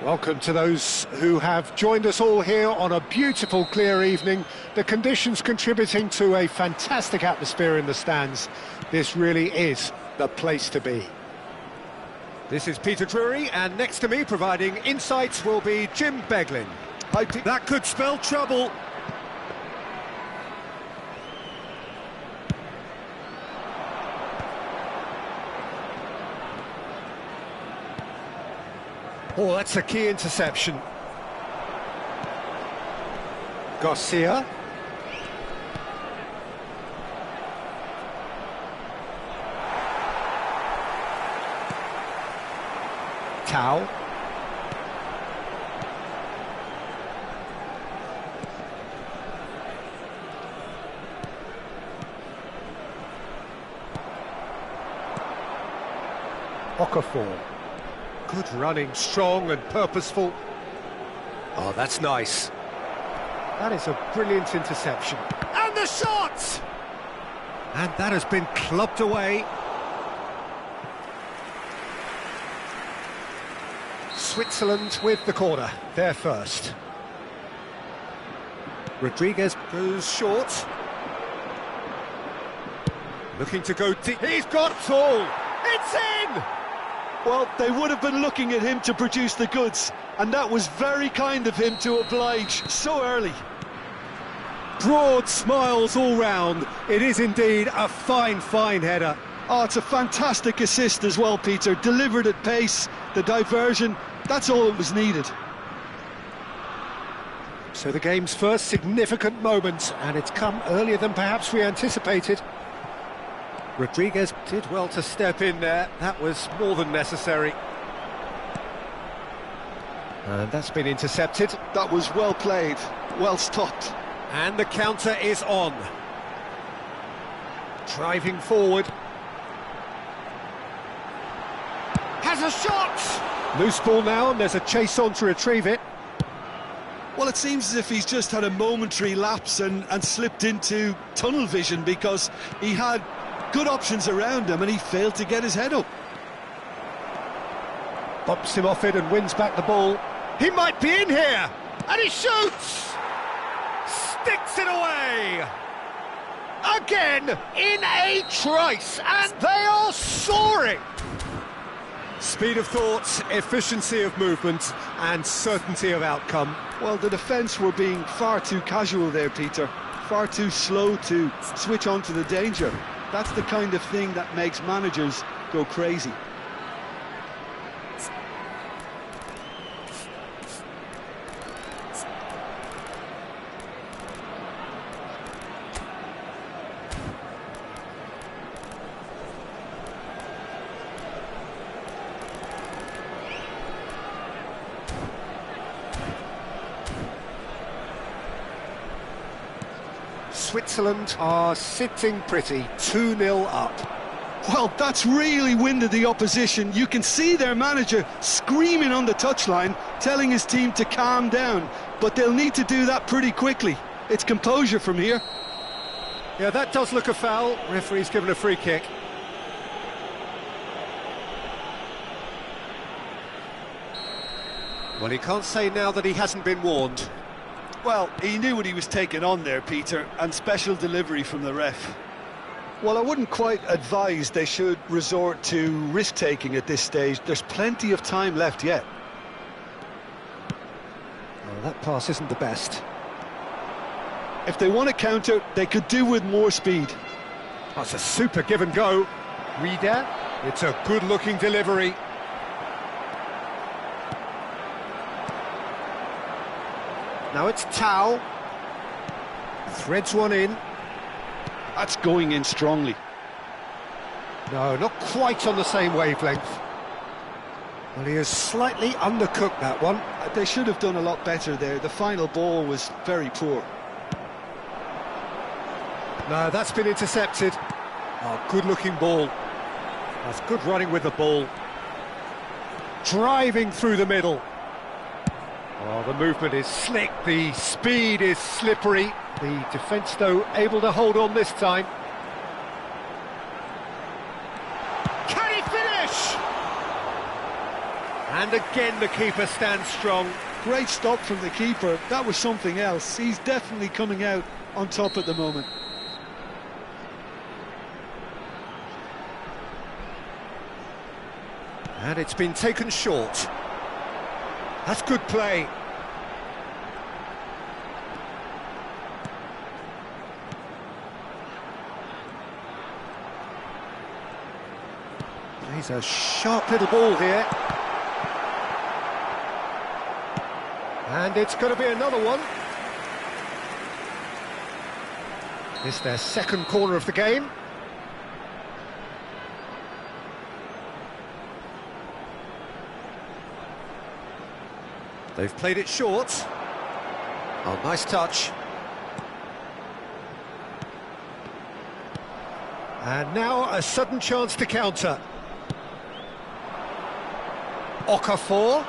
Welcome to those who have joined us all here on a beautiful, clear evening. The conditions contributing to a fantastic atmosphere in the stands. This really is the place to be. This is Peter Drury, and next to me, providing insights, will be Jim Beglin. That could spell trouble. Oh, that's a key interception. Garcia. Tau. Okafor. Good running, strong and purposeful. Oh, that's nice. That is a brilliant interception. And the shot! And that has been clubbed away. Switzerland with the corner, they're first. Rodriguez goes short. Looking to go deep. He's got it all! It's in! Well, they would have been looking at him to produce the goods, and that was very kind of him to oblige so early. Broad smiles all round. It is indeed a fine, fine header. Oh, it's a fantastic assist as well, Peter. Delivered at pace, the diversion, that's all that was needed. So the game's first significant moment, and it's come earlier than perhaps we anticipated. Rodriguez did well to step in there. That was more than necessary. And that's been intercepted. That was well played, well stopped. And the counter is on. Driving forward. Has a shot! Loose ball now, and there's a chase on to retrieve it. Well, it seems as if he's just had a momentary lapse and slipped into tunnel vision, because he had good options around him and he failed to get his head up. Bumps him off it and wins back the ball. He might be in here! And he shoots! Sticks it away! Again, in a trice, and they are soaring! Speed of thought, efficiency of movement, and certainty of outcome. Well, the defence were being far too casual there, Peter. Far too slow to switch on to the danger. That's the kind of thing that makes managers go crazy. Switzerland are sitting pretty, 2-0 up. Well, that's really winded the opposition. You can see their manager screaming on the touchline, telling his team to calm down, but they'll need to do that pretty quickly. It's composure from here. Yeah, that does look a foul. Referee's given a free kick. Well, he can't say now that he hasn't been warned. Well, he knew what he was taking on there, Peter, and special delivery from the ref. Well, I wouldn't quite advise they should resort to risk-taking at this stage. There's plenty of time left yet. Well, that pass isn't the best. If they want to counter, they could do with more speed. That's a super give and go. Reader, it's a good-looking delivery. Now it's Tau. Threads one in. That's going in strongly. No, not quite on the same wavelength. Well, he has slightly undercooked that one. They should have done a lot better there. The final ball was very poor. No, that's been intercepted. Oh, good-looking ball. That's good running with the ball. Driving through the middle. Oh, the movement is slick, the speed is slippery. The defence, though, able to hold on this time. Can he finish? And again the keeper stands strong. Great stop from the keeper. That was something else. He's definitely coming out on top at the moment. And it's been taken short. That's good play. He's a sharp little ball here. And it's going to be another one. It's their second corner of the game. They've played it short. Oh, nice touch. And now a sudden chance to counter. Okafor.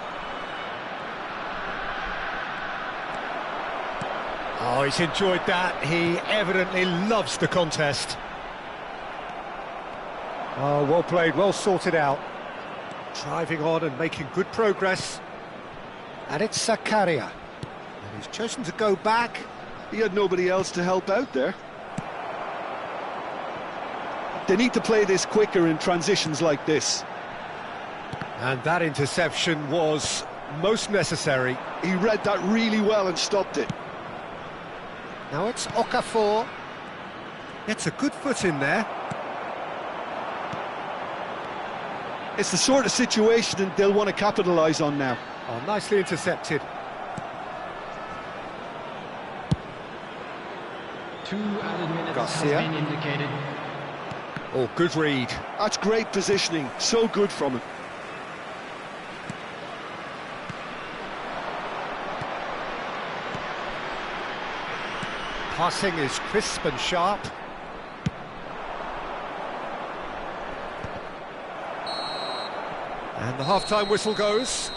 Oh, he's enjoyed that. He evidently loves the contest. Oh, well played, well sorted out. Driving on and making good progress. And it's Zakaria. And he's chosen to go back. He had nobody else to help out there. They need to play this quicker in transitions like this. And that interception was most necessary. He read that really well and stopped it. Now it's Okafor. Gets a good foot in there. It's the sort of situation that they'll want to capitalise on now. Oh, nicely intercepted. 2 added minutes Garcia. has been indicated. Oh, good read. That's great positioning, so good from him. Passing is crisp and sharp. And the half-time whistle goes.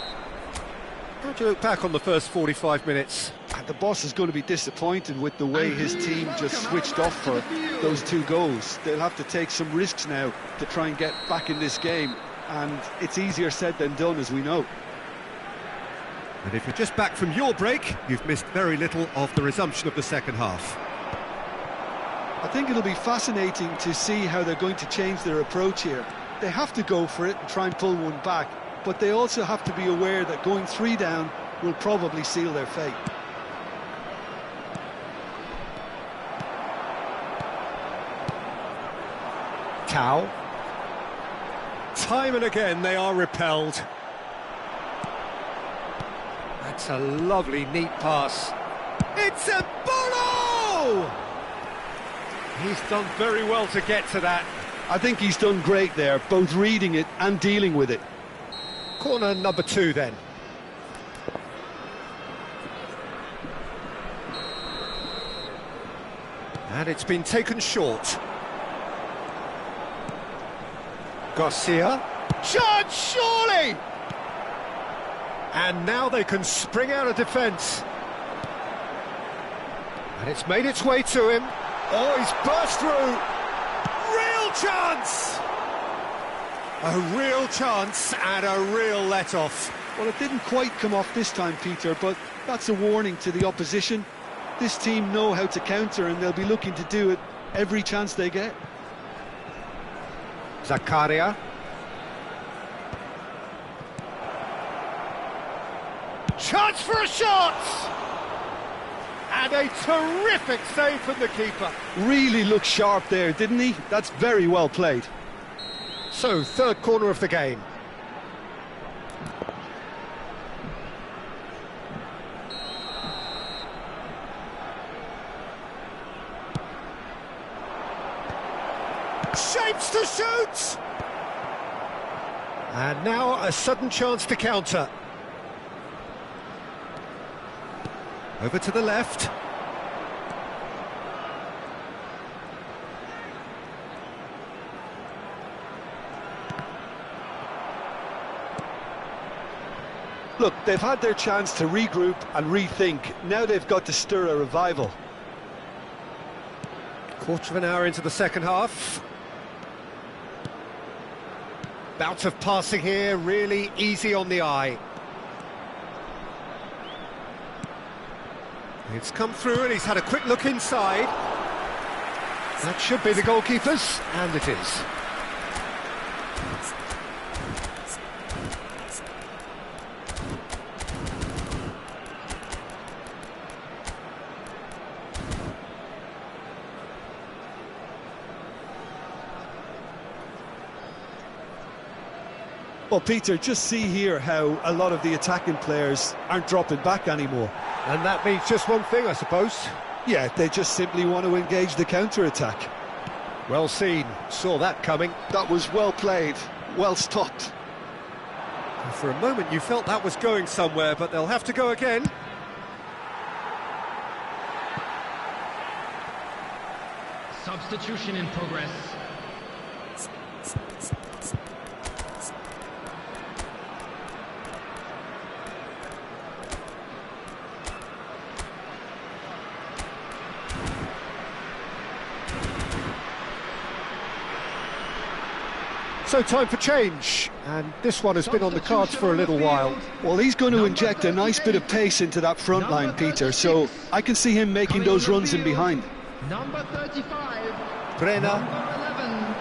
How do you look back on the first 45 minutes? And the boss is going to be disappointed with the way his team just switched off for those 2 goals. They'll have to take some risks now to try and get back in this game. And it's easier said than done, as we know. And if you're just back from your break, you've missed very little of the resumption of the second half. I think it'll be fascinating to see how they're going to change their approach here. They have to go for it and try and pull one back, but they also have to be aware that going 3 down will probably seal their fate. Tau. Time and again they are repelled. That's a lovely, neat pass. It's a Bolo! He's done very well to get to that. I think he's done great there, both reading it and dealing with it. Corner number 2 then. And it's been taken short. Garcia. Chance, surely! And now they can spring out of defence. And it's made its way to him. Oh, he's burst through. Real chance! A real chance and a real let-off. Well, it didn't quite come off this time, Peter, but that's a warning to the opposition. This team know how to counter, and they'll be looking to do it every chance they get. Zakaria. Chance for a shot! And a terrific save from the keeper. Really looked sharp there, didn't he? That's very well played. So, third corner of the game. Shapes to shoot! And now a sudden chance to counter. Over to the left. Look, they've had their chance to regroup and rethink. Now they've got to stir a revival. Quarter of an hour into the second half. Bout of passing here, really easy on the eye. It's come through and he's had a quick look inside. That should be the goalkeeper's, and it is. Well, Peter, just see here how a lot of the attacking players aren't dropping back anymore. And that means just one thing, I suppose. Yeah, they just simply want to engage the counter-attack. Well seen, saw that coming. That was well played, well stopped. For a moment you felt that was going somewhere, but they'll have to go again. Substitution in progress. So time for change, and this one has been on the cards for a little while. Well, he's going to inject a nice bit of pace into that front line, Peter, so I can see him making those runs in behind. Number 35. Brenner. Number 11.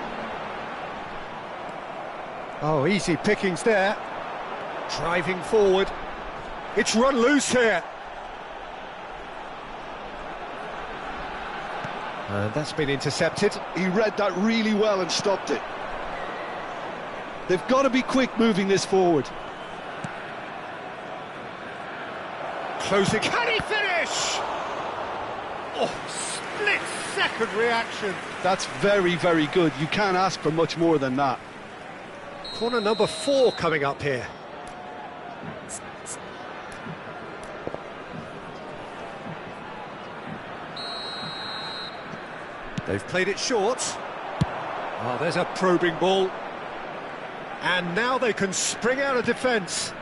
Oh, easy pickings there. Driving forward. It's run loose here. And that's been intercepted. He read that really well and stopped it. They've got to be quick moving this forward. Closing. Can he finish? Oh, split-second reaction. That's very, very good. You can't ask for much more than that. Corner number 4 coming up here. They've played it short. Oh, there's a probing ball. And now they can spring out of defence.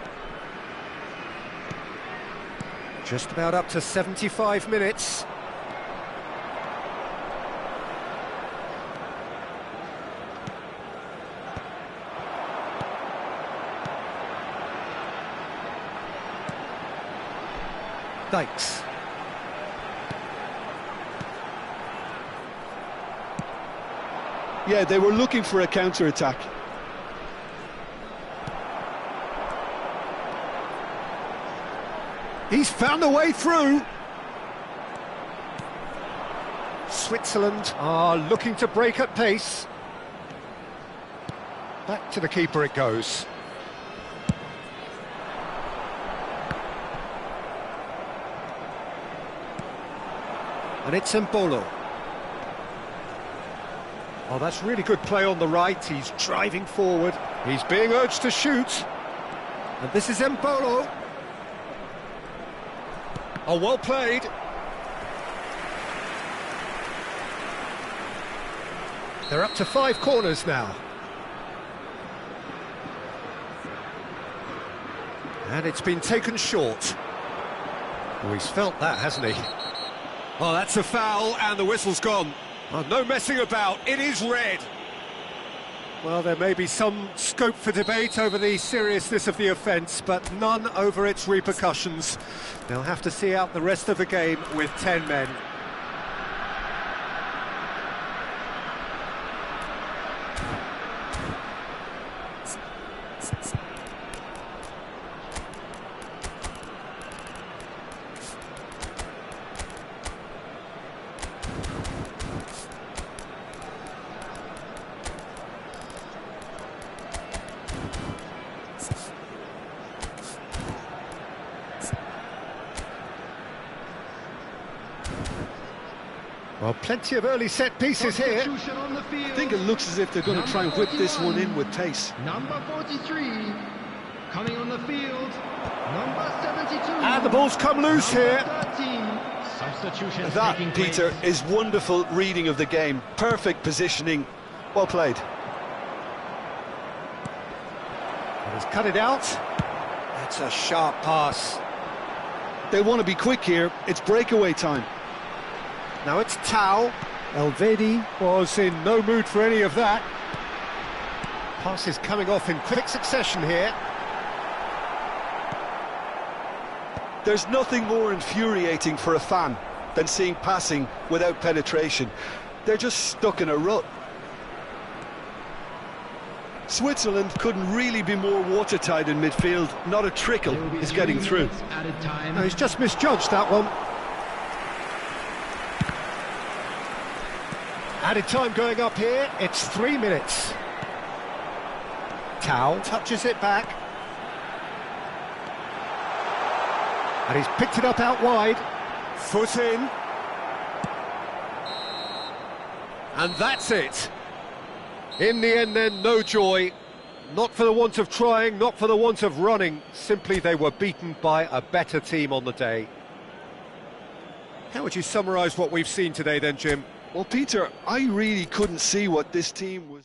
Just about up to 75 minutes. Dykes. Yeah, they were looking for a counter-attack. He's found a way through. Switzerland are looking to break at pace. Back to the keeper it goes. And it's Mbolo. Oh, that's really good play on the right. He's driving forward. He's being urged to shoot. And this is Mbolo. Oh, well played. They're up to 5 corners now. And it's been taken short. Oh, he's felt that, hasn't he? Oh, that's a foul, and the whistle's gone. Oh, no messing about, it is red. Well, there may be some scope for debate over the seriousness of the offence, but none over its repercussions. They'll have to see out the rest of the game with 10 men. Well, plenty of early set pieces here. I think it looks as if they're going to try and whip this one in with pace. Number 43, coming on the field, number 72. And the ball's come loose here. 13. Substitutions That, taking Peter, place. is wonderful reading of the game. Perfect positioning. Well played. He's cut it out. That's a sharp pass. They want to be quick here. It's breakaway time. Now it's Tau. Elvedi was in no mood for any of that. Passes coming off in quick succession here. There's nothing more infuriating for a fan than seeing passing without penetration. They're just stuck in a rut. Switzerland couldn't really be more watertight in midfield. Not a trickle is getting through. No, he's just misjudged that one. Added time going up here, it's 3 minutes. Tau touches it back. And he's picked it up out wide. Foot in. And that's it. In the end then, no joy. Not for the want of trying, not for the want of running. Simply they were beaten by a better team on the day. How would you summarise what we've seen today then, Jim? Well, Peter, I really couldn't see what this team was.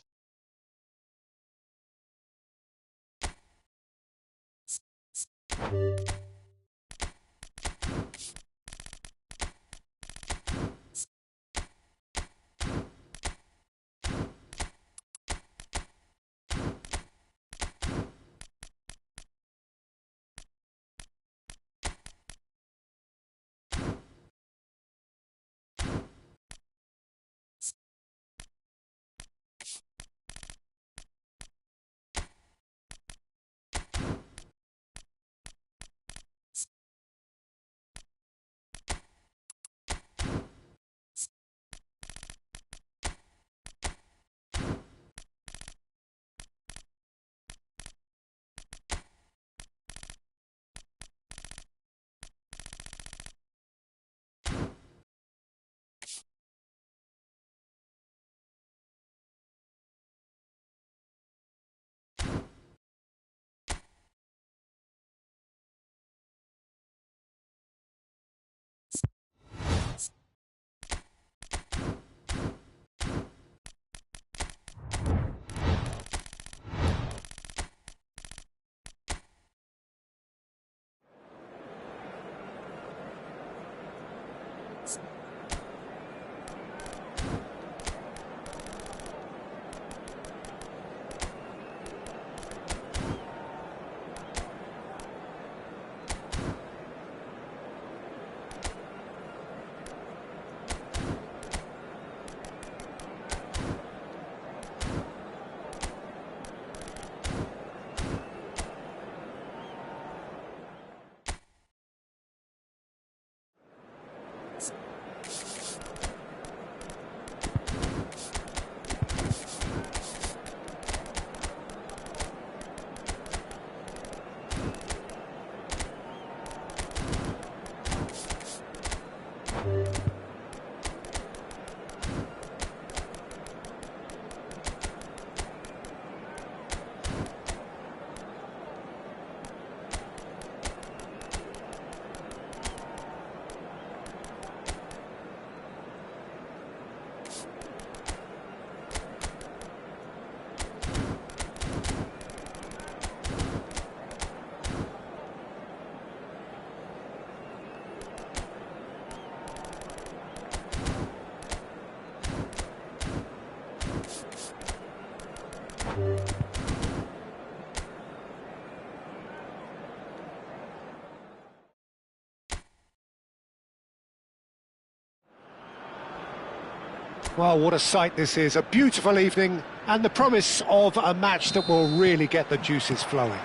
Well, what a sight this is, a beautiful evening and the promise of a match that will really get the juices flowing.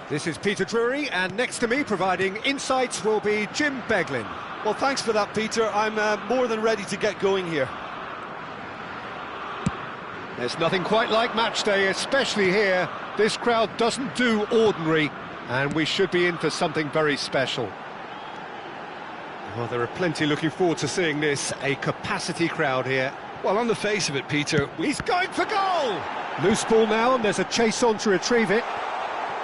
This is Peter Drury, and next to me providing insights will be Jim Beglin. Well, thanks for that, Peter. I'm more than ready to get going here. There's nothing quite like match day, especially here. This crowd doesn't do ordinary, and we should be in for something very special. Well, there are plenty looking forward to seeing this, a capacity crowd here. Well, on the face of it, Peter... He's going for goal! Loose ball now, and there's a chase on to retrieve it.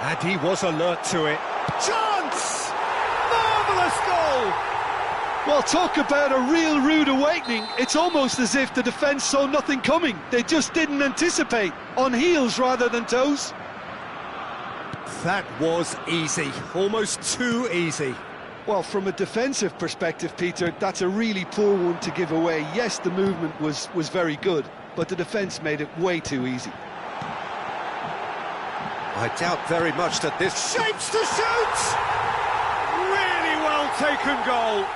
And he was alert to it. Chance! Marvellous goal! Well, talk about a real rude awakening. It's almost as if the defence saw nothing coming. They just didn't anticipate, on heels rather than toes. That was easy, almost too easy. Well, from a defensive perspective, Peter, that's a really poor one to give away. Yes, the movement was very good, but the defence made it way too easy. I doubt very much that this shapes to shoot! Really well taken goal.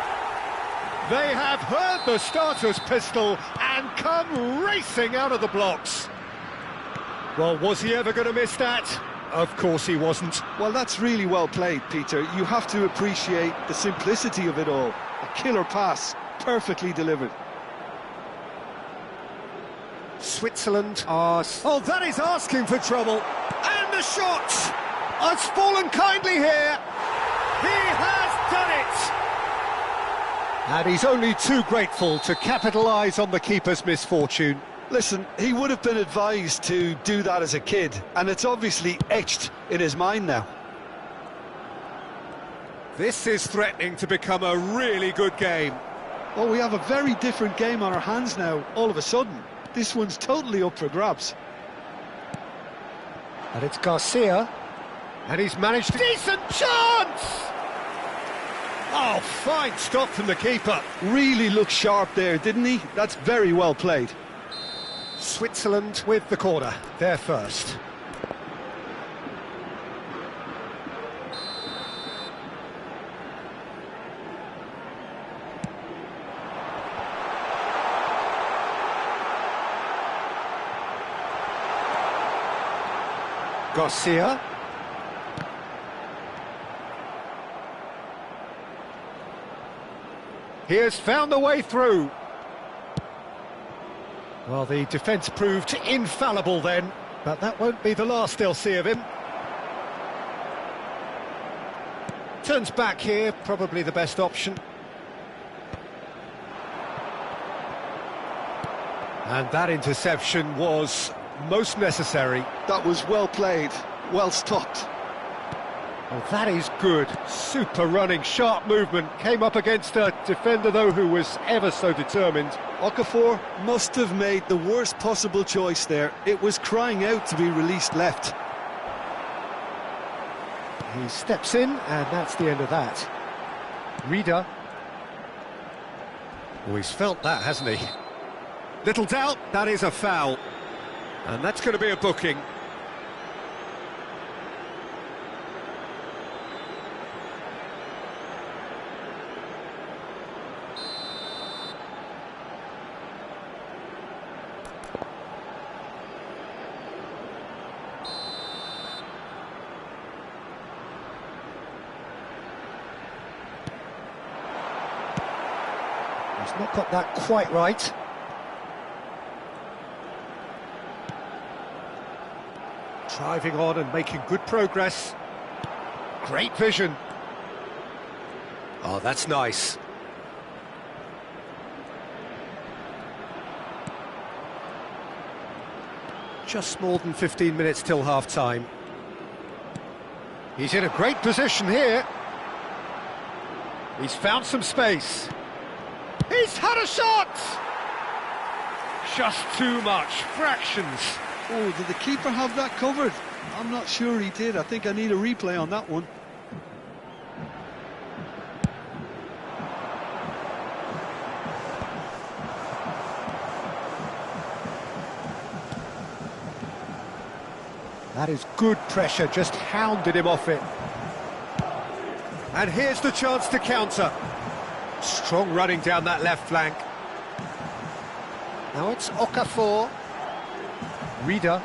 They have heard the starter's pistol and come racing out of the blocks. Well, was he ever going to miss that? Of course he wasn't. Well, that's really well played, Peter. You have to appreciate the simplicity of it all. A killer pass, perfectly delivered. Switzerland are... Oh, that is asking for trouble. And the shot has fallen kindly here. He has done it. And he's only too grateful to capitalise on the keeper's misfortune. Listen, he would have been advised to do that as a kid, and it's obviously etched in his mind now. This is threatening to become a really good game. Oh, we have a very different game on our hands now, all of a sudden. This one's totally up for grabs. And it's Garcia, and he's managed... Decent chance! Oh, fine stop from the keeper. Really looked sharp there, didn't he? That's very well played. Switzerland with the corner, they're first. Garcia. He has found the way through. Well, the defence proved infallible then, but that won't be the last they'll see of him. Turns back here, probably the best option. And that interception was most necessary. That was well played, well stopped. Oh, that is good. Super running, sharp movement. Came up against a defender, though, who was ever so determined. Okafor must have made the worst possible choice there. It was crying out to be released left. He steps in, and that's the end of that. Reader. Oh, he's felt that, hasn't he? Little doubt, that is a foul. And that's going to be a booking. He's not got that quite right. Driving on and making good progress. Great vision. Oh, that's nice. Just more than 15 minutes till half-time. He's in a great position here. He's found some space. He's had a shot! Just too much, fractions. Oh, did the keeper have that covered? I'm not sure he did. I think I need a replay on that one. That is good pressure, just hounded him off it. And here's the chance to counter. Strong running down that left flank. Now it's Okafor. Reader.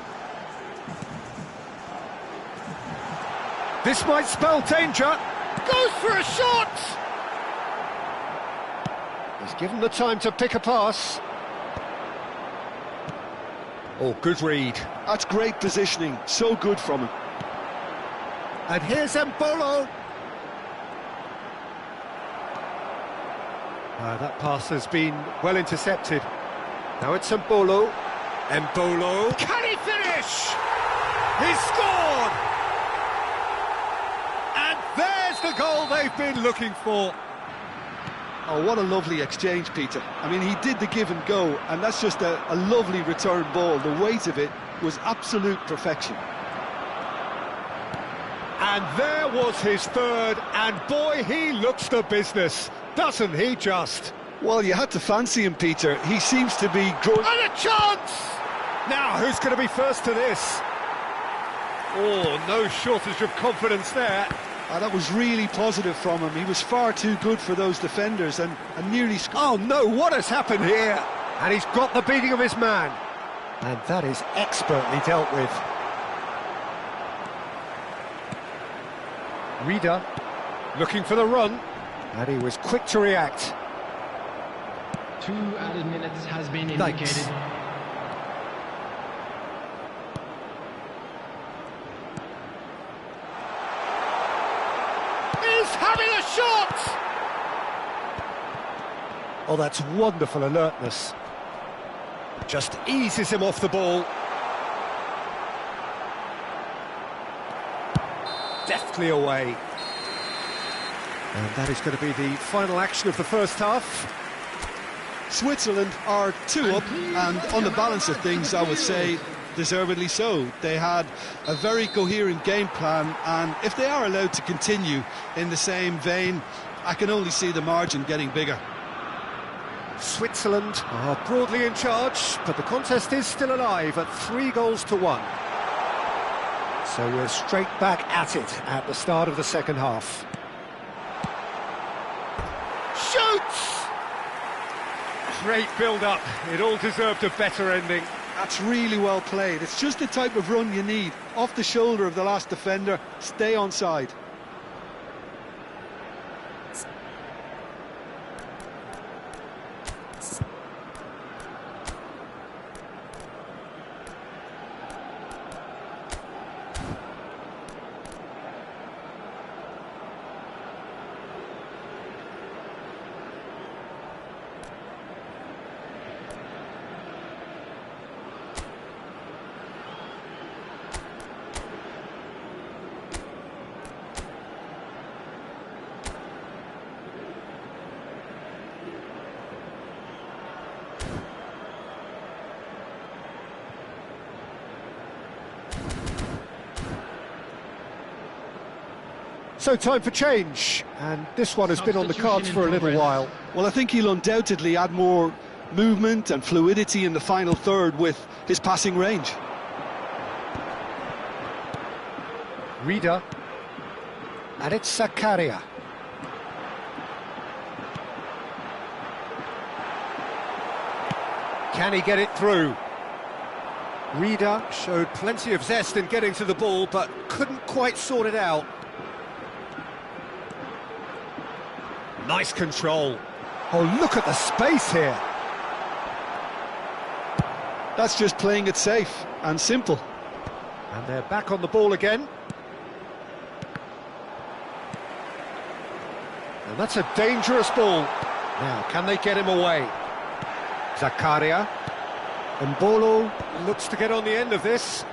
This might spell danger. Goes for a shot! He's given the time to pick a pass. Oh, good read. That's great positioning. So good from him. And here's Embolo. That pass has been well intercepted. Now it's Embolo. Embolo. Can he finish? He's scored! And there's the goal they've been looking for. Oh, what a lovely exchange, Peter. I mean, he did the give and go, and that's just a lovely return ball. The weight of it was absolute perfection. And there was his third, and boy, he looks the business, doesn't he just? Well, you had to fancy him, Peter. He seems to be growing... And a chance! Now, who's going to be first to this? Oh, no shortage of confidence there. That was really positive from him. He was far too good for those defenders and nearly scored. Oh no, what has happened here? And he's got the beating of his man. And that is expertly dealt with. Reader, looking for the run. And he was quick to react. 2 added minutes has been indicated. Nice. He's having a shot! Oh, that's wonderful alertness. Just eases him off the ball. Deftly away. And that is going to be the final action of the first half. Switzerland are 2 up, and on the balance of things, I would say deservedly so. They had a very coherent game plan, and if they are allowed to continue in the same vein, I can only see the margin getting bigger. Switzerland are broadly in charge, but the contest is still alive at 3-1. So we're straight back at it at the start of the second half. Shoots! Great build-up. It all deserved a better ending. That's really well played. It's just the type of run you need. Off the shoulder of the last defender, stay onside. So time for change, and this one has been on the cards for a little while. Well, I think he'll undoubtedly add more movement and fluidity in the final third with his passing range. Reader, and it's Zakaria. Can he get it through? Reader showed plenty of zest in getting to the ball, but couldn't quite sort it out. Nice control. Oh, look at the space here. That's just playing it safe and simple. And they're back on the ball again. And that's a dangerous ball. Now, can they get him away? Zakaria. And Mbolo looks to get on the end of this.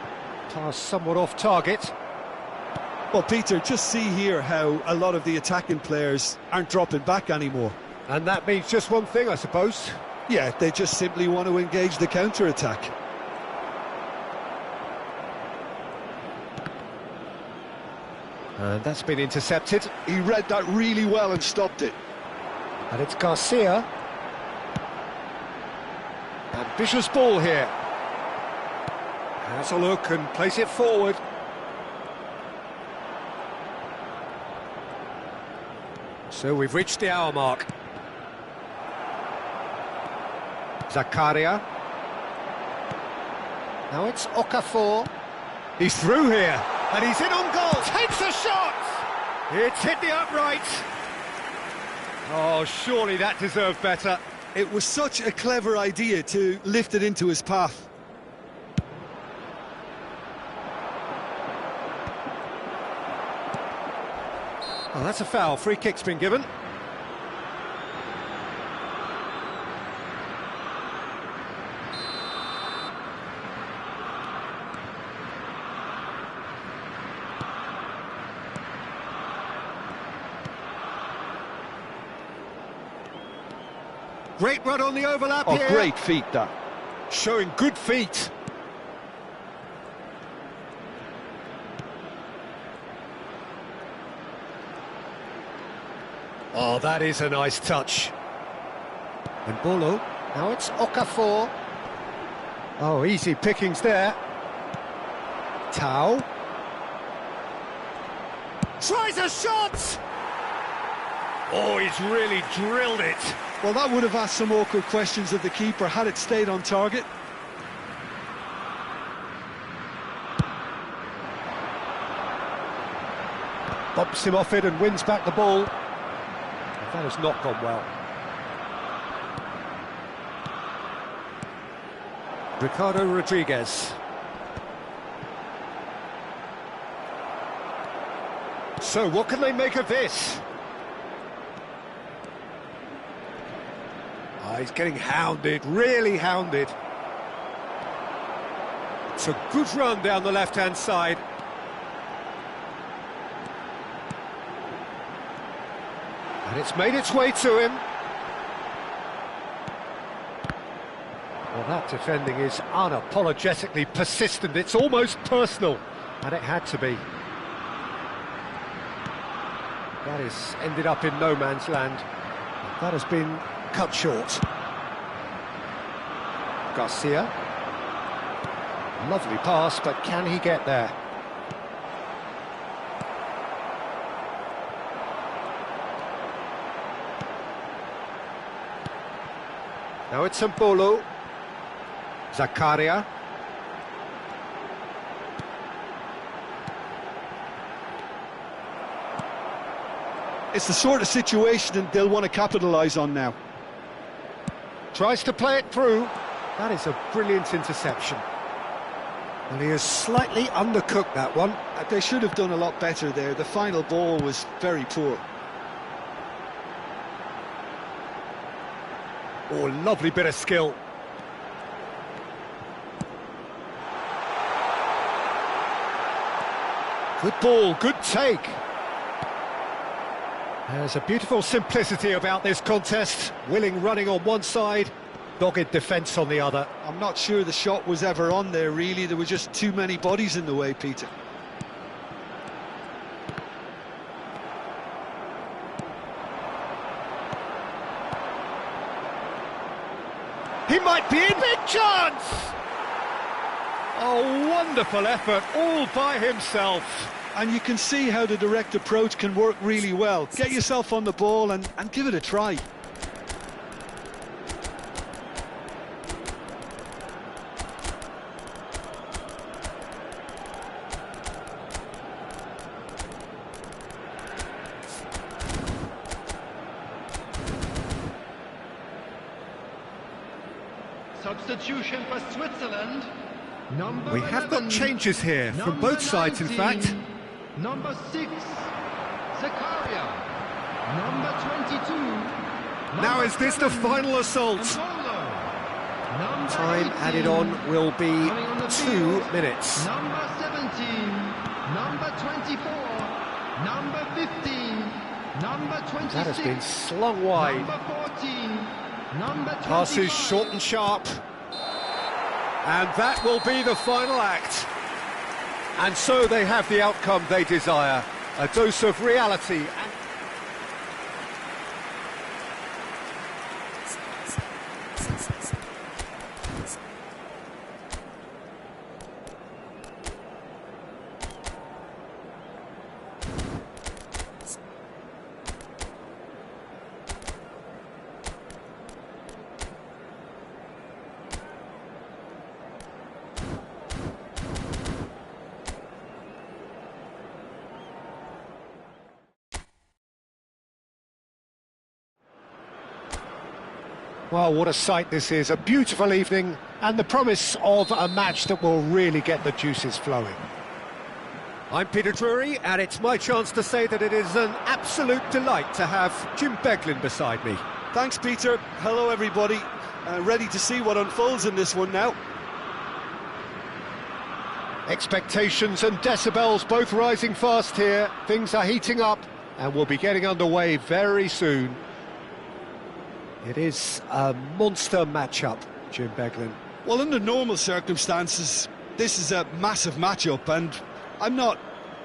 Pass somewhat off target. Well, Peter, just see here how a lot of the attacking players aren't dropping back anymore. And that means just one thing, I suppose. Yeah, they just simply want to engage the counter-attack. And that's been intercepted. He read that really well and stopped it. And it's Garcia. Ambitious ball here. Has a look and plays it forward. So we've reached the hour mark. Zakaria. Now it's Okafor. He's through here, and he's in on goal. Takes a shot! It's hit the upright. Oh, surely that deserved better. It was such a clever idea to lift it into his path. Oh, that's a foul. Free kick's been given. Great run on the overlap here. Oh, great feet, that. Showing good feet. Oh, that is a nice touch. And Mbolo. Now it's Okafor. Oh, easy pickings there. Tau. Tries a shot! Oh, he's really drilled it. Well, that would have asked some awkward questions of the keeper had it stayed on target. Bumps him off it and wins back the ball. That has not gone well. Ricardo Rodriguez. So, what can they make of this? Oh, he's getting hounded, really hounded. It's a good run down the left-hand side. And it's made its way to him. Well, that defending is unapologetically persistent. It's almost personal. And it had to be. That has ended up in no man's land. That has been cut short. Garcia. Lovely pass, but can he get there? Now it's Mbolo. Zakaria. It's the sort of situation they'll want to capitalise on now. Tries to play it through. That is a brilliant interception. And he has slightly undercooked that one. They should have done a lot better there. The final ball was very poor. Oh, lovely bit of skill. Good ball, good take. There's a beautiful simplicity about this contest. Willing running on one side, dogged defence on the other. I'm not sure the shot was ever on there, really. There were just too many bodies in the way, Peter. He might be in. Big chance! Oh, wonderful effort, all by himself. And you can see how the direct approach can work really well. Get yourself on the ball and give it a try. Substitution for Switzerland. We have got changes here from both sides, in fact. Number 6, Zakaria. Number 22. Now is this the final assault? Time added on will be 2 minutes. Number 17. Number 24. Number 15. Number 26. That has been slung wide. Number 14. Number 25. Passes short and sharp. And that will be the final act. And so they have the outcome they desire. A dose of reality. Well, what a sight this is. A beautiful evening and the promise of a match that will really get the juices flowing. I'm Peter Drury, and it's my chance to say that it is an absolute delight to have Jim Beglin beside me. Thanks, Peter. Hello, everybody. Ready to see what unfolds in this one now. Expectations and decibels both rising fast here. Things are heating up and we'll be getting underway very soon. It is a monster matchup, Jim Beglin. Well, under normal circumstances, this is a massive matchup, and I'm not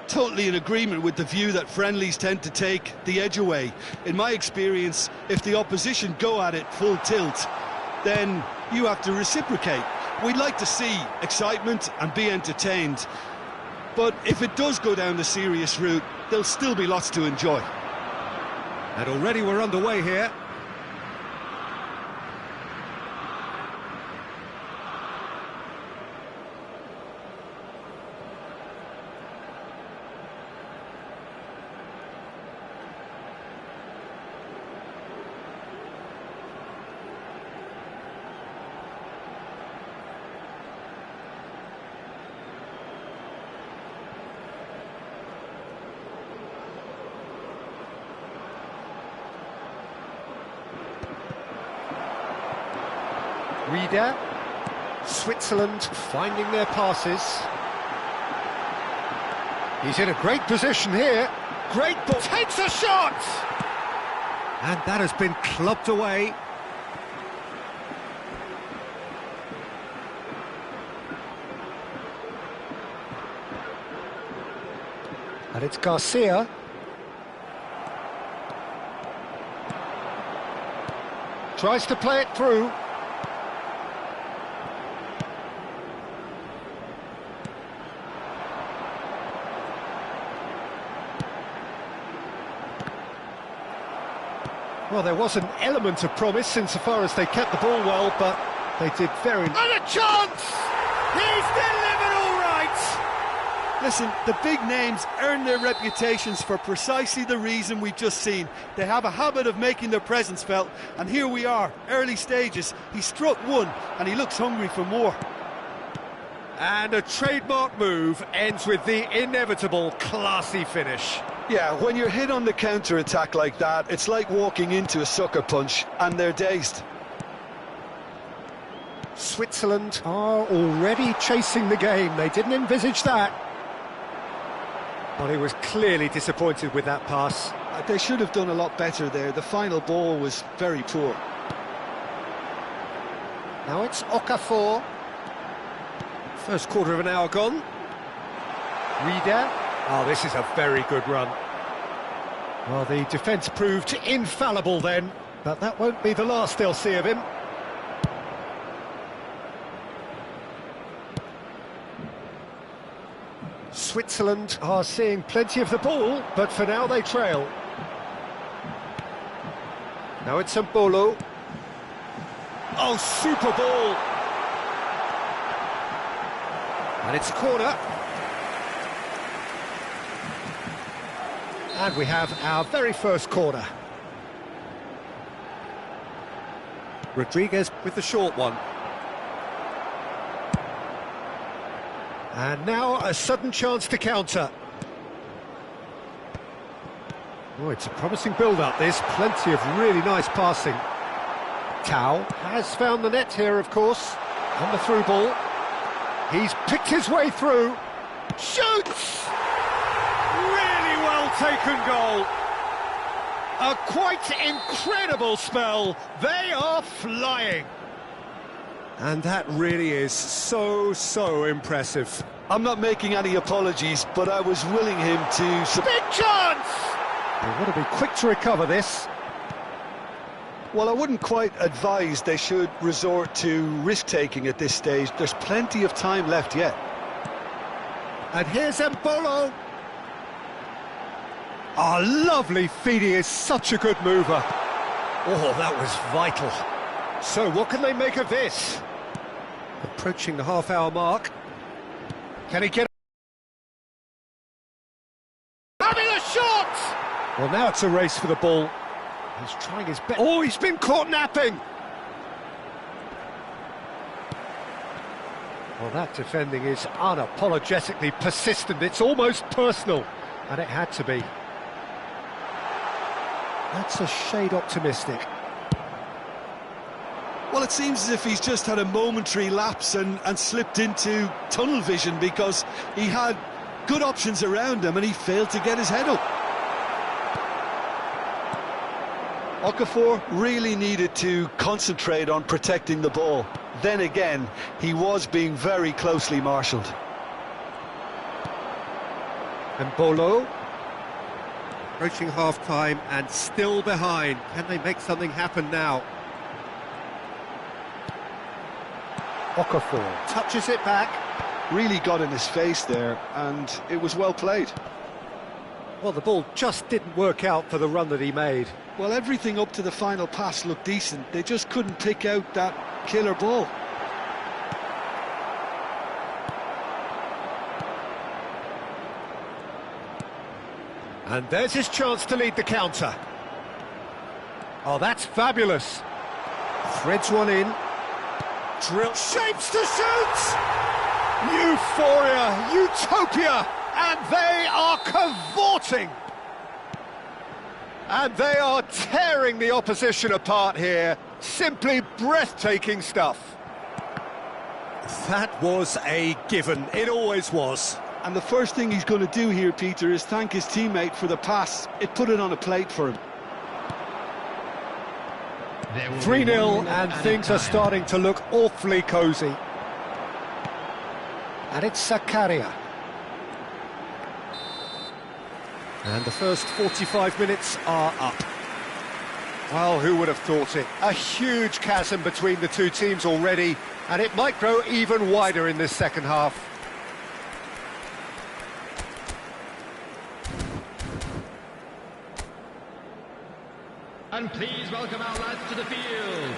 totally in agreement with the view that friendlies tend to take the edge away. In my experience, if the opposition go at it full tilt, then you have to reciprocate. We'd like to see excitement and be entertained. But if it does go down the serious route, there'll still be lots to enjoy. And already we're underway here. Reader, Switzerland finding their passes. He's in a great position here. Great ball. Takes a shot! And that has been clubbed away. And it's Garcia. Tries to play it through. Well, there was an element of promise insofar as they kept the ball well, but they did very... And a chance! He's delivered all right! Listen, the big names earn their reputations for precisely the reason we've just seen. They have a habit of making their presence felt, and here we are, early stages. He struck one, and he looks hungry for more. And a trademark move ends with the inevitable classy finish. Yeah, when you're hit on the counter-attack like that, it's like walking into a sucker punch, and they're dazed. Switzerland are already chasing the game. They didn't envisage that. Well, he was clearly disappointed with that pass. They should have done a lot better there. The final ball was very poor. Now it's Okafor. First quarter of an hour gone. Reader. Oh, this is a very good run. Well, the defence proved infallible then, but that won't be the last they'll see of him. Switzerland are seeing plenty of the ball, but for now they trail. Now it's Mbolo. Oh, super ball! And it's a corner. And we have our very first corner. Rodriguez with the short one. And now a sudden chance to counter. Oh, it's a promising build-up, this. Plenty of really nice passing. Tau has found the net here, of course, on the through ball. He's picked his way through. Shoots! Really well taken goal. A quite incredible spell. They are flying. And that really is so impressive. I'm not making any apologies, but I was willing him to... Big chance! They want to be quick to recover this. Well, I wouldn't quite advise they should resort to risk-taking at this stage. There's plenty of time left yet. And here's Mbolo. Oh, lovely feed. He is such a good mover. Oh, that was vital. So, what can they make of this? Approaching the half-hour mark. Can he get... Having a shot! Well, now it's a race for the ball. He's trying his best. Oh, he's been caught napping! Well, that defending is unapologetically persistent. It's almost personal. And it had to be. That's a shade optimistic. Well, it seems as if he's just had a momentary lapse and slipped into tunnel vision because he had good options around him and he failed to get his head up. Okafor really needed to concentrate on protecting the ball. Then again, he was being very closely marshalled. Mbolo approaching half-time and still behind. Can they make something happen now? Okafor touches it back. Really got in his face there, and it was well played. Well, the ball just didn't work out for the run that he made. Well, everything up to the final pass looked decent. They just couldn't pick out that killer ball. And there's his chance to lead the counter. Oh, that's fabulous. Threads one in. Drill. Shapes to shoot! Euphoria, utopia, and they are cavorting. And they are tearing the opposition apart here. Simply breathtaking stuff. That was a given. It always was. And the first thing he's going to do here, Peter, is thank his teammate for the pass. It put it on a plate for him. 3-0, and things are starting to look awfully cosy. And it's Zakaria. And the first 45 minutes are up. Well, who would have thought it? A huge chasm between the two teams already, and it might grow even wider in this second half. And please welcome our lads to the field.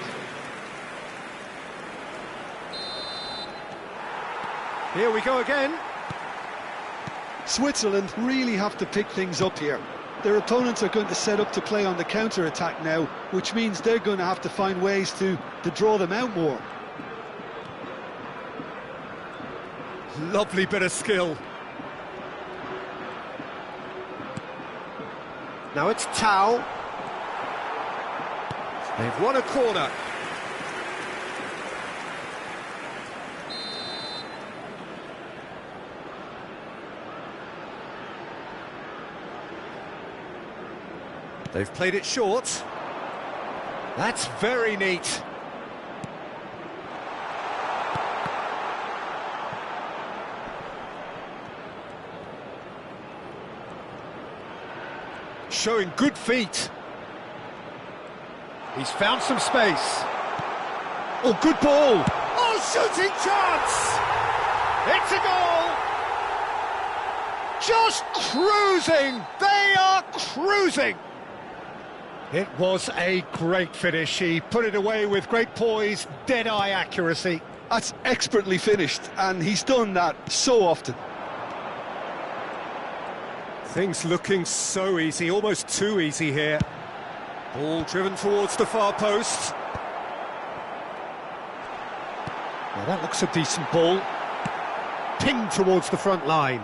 Here we go again. Switzerland really have to pick things up here. Their opponents are going to set up to play on the counter-attack now, which means they're going to have to find ways to draw them out more. Lovely bit of skill. Now it's Tau. They've won a corner. They've played it short. That's very neat. Showing good feet. He's found some space. Oh, good ball. Oh, shooting chance! It's a goal! Just cruising! They are cruising! It was a great finish. He put it away with great poise, dead-eye accuracy. That's expertly finished, and he's done that so often. Things looking so easy, almost too easy here. Ball driven towards the far post. Well, that looks a decent ball. Pinged towards the front line.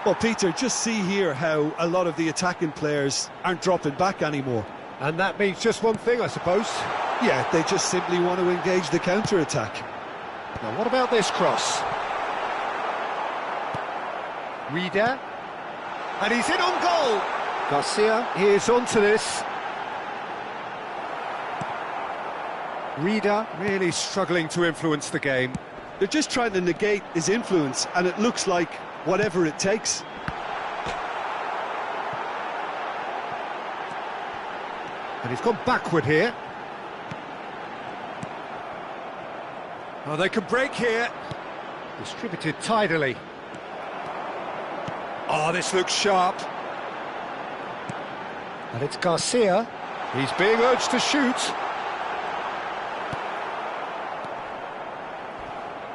Well, Peter, just see here how a lot of the attacking players aren't dropping back anymore. And that means just one thing, I suppose. Yeah, they just simply want to engage the counter-attack. Now, what about this cross? Reader. And he's in on goal. Garcia, he is onto this. Reader really struggling to influence the game. They're just trying to negate his influence, and it looks like whatever it takes. And he's gone backward here. Oh, they can break here. Distributed tidily. Oh, this looks sharp. And it's Garcia. He's being urged to shoot.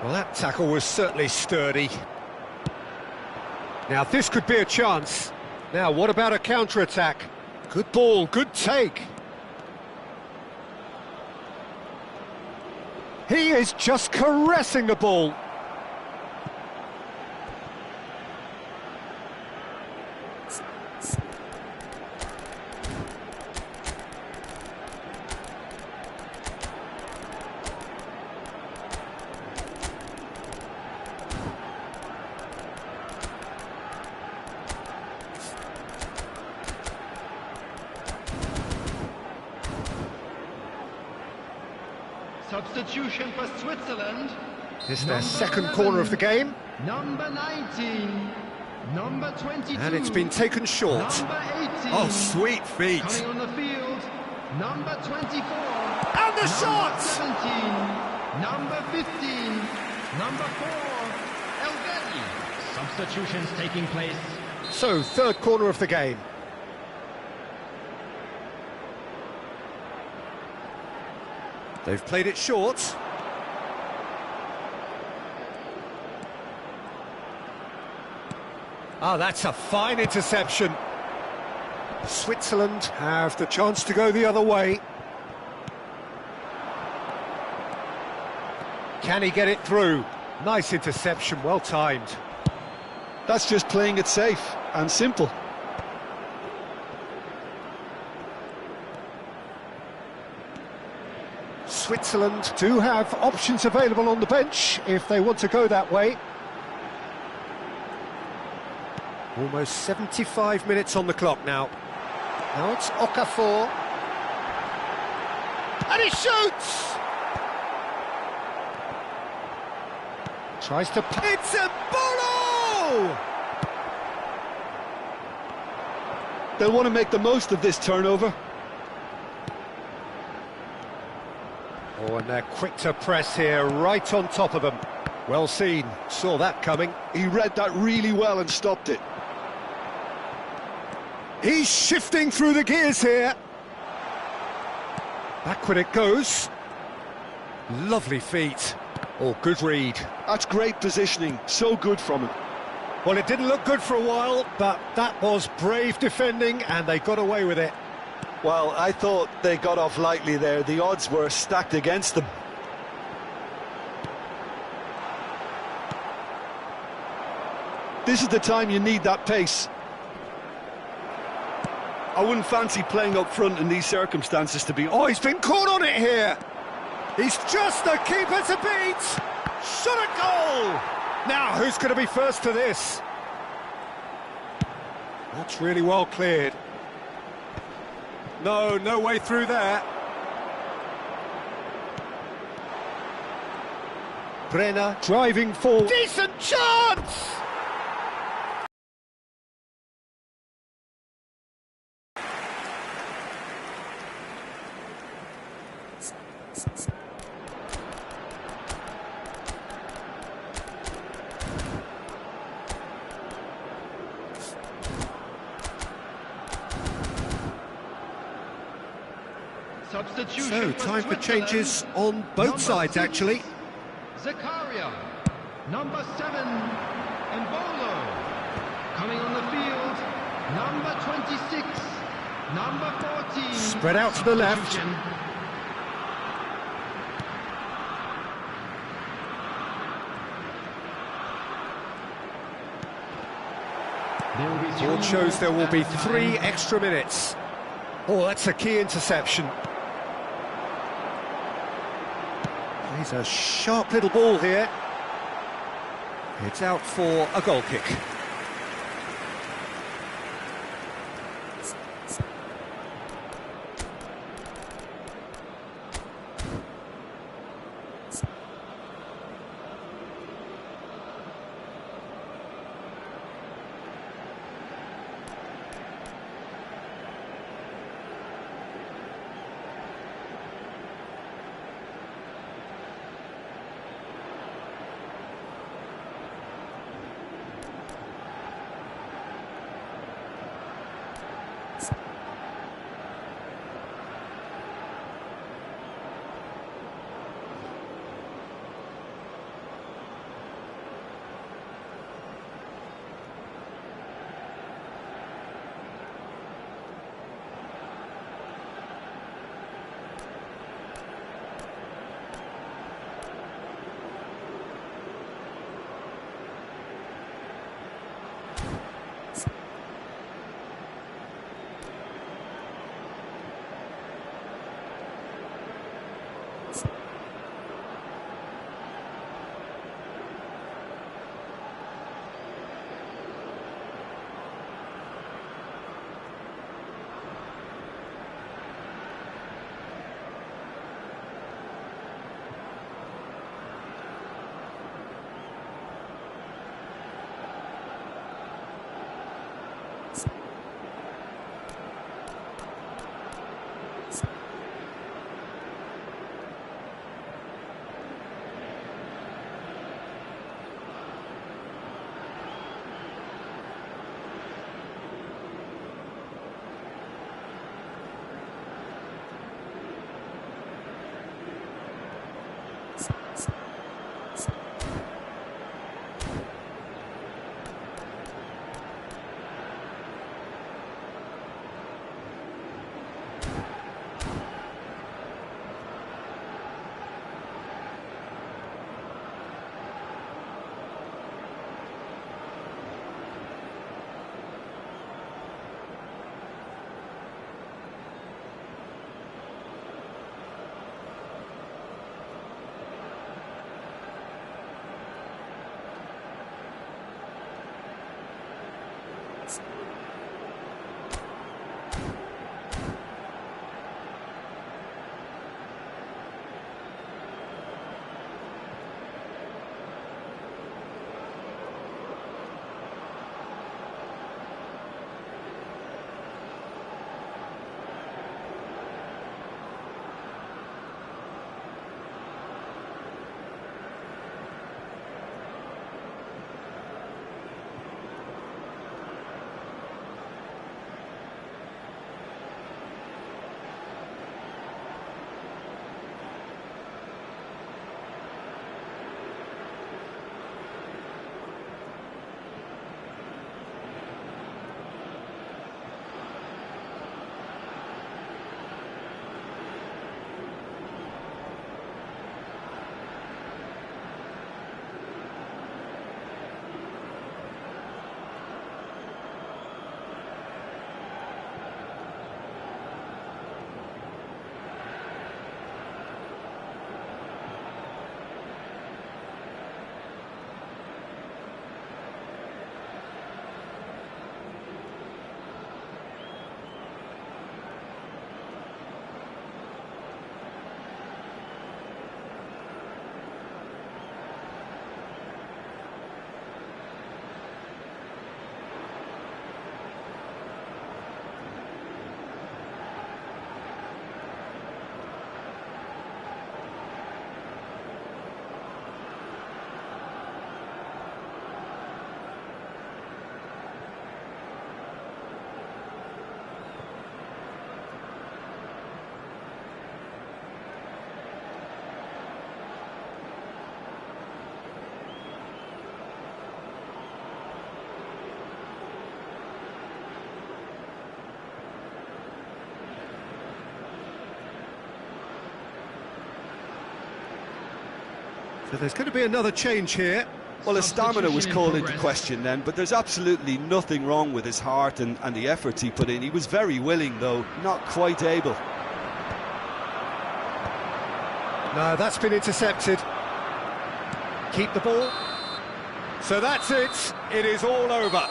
Well, that tackle was certainly sturdy. Now, this could be a chance. Now, what about a counter-attack? Good ball, good take. He is just caressing the ball. Substitution for Switzerland. This is their second corner of the game. Number 19, number 22. And it's been taken short. Number 18. Oh, sweet feet. Coming on the field, number 24. And the shot! 17, number 15, number 4, Elvedi. Substitutions taking place. So, third corner of the game. They've played it short. Ah, that's a fine interception. Switzerland have the chance to go the other way. Can he get it through? Nice interception, well timed. That's just playing it safe and simple. Switzerland do have options available on the bench if they want to go that way. Almost 75 minutes on the clock now. Now it's Okafor. And he shoots! Tries to... It's a Bolo! They'll want to make the most of this turnover. Oh, and they're quick to press here, right on top of them. Well seen, saw that coming. He read that really well and stopped it. He's shifting through the gears here. Backward it goes. Lovely feet. Oh, good read. That's great positioning, so good from him. Well, it didn't look good for a while, but that was brave defending and they got away with it. Well, I thought they got off lightly there. The odds were stacked against them. This is the time you need that pace. I wouldn't fancy playing up front in these circumstances, to be honest. Oh, he's been caught on it here. He's just the keeper to beat. Shot a goal. Now, who's going to be first to this? That's really well cleared. No way through there. Brenner driving forward. Decent chance! So, time for changes on both sides, actually. Zakaria, number 7, and Bolo. Coming on the field, number 26, number 14. Spread out to the left. Board shows there will be 3 extra minutes. Oh, that's a key interception. He's a sharp little ball here. It's out for a goal kick. So there's going to be another change here. Well, his stamina was Substitution in called into progress. question then, but there's absolutely nothing wrong with his heart and the efforts he put in. He was very willing, though, not quite able. No, that's been intercepted. Keep the ball. So that's it. It is all over.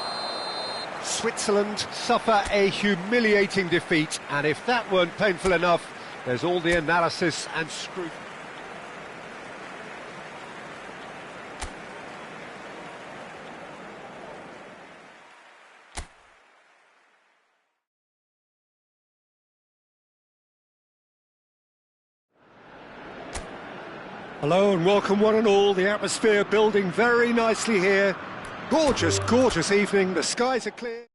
Switzerland suffer a humiliating defeat, and if that weren't painful enough, there's all the analysis and scrutiny. Hello and welcome one and all. The atmosphere building very nicely here. Gorgeous, gorgeous evening. The skies are clear.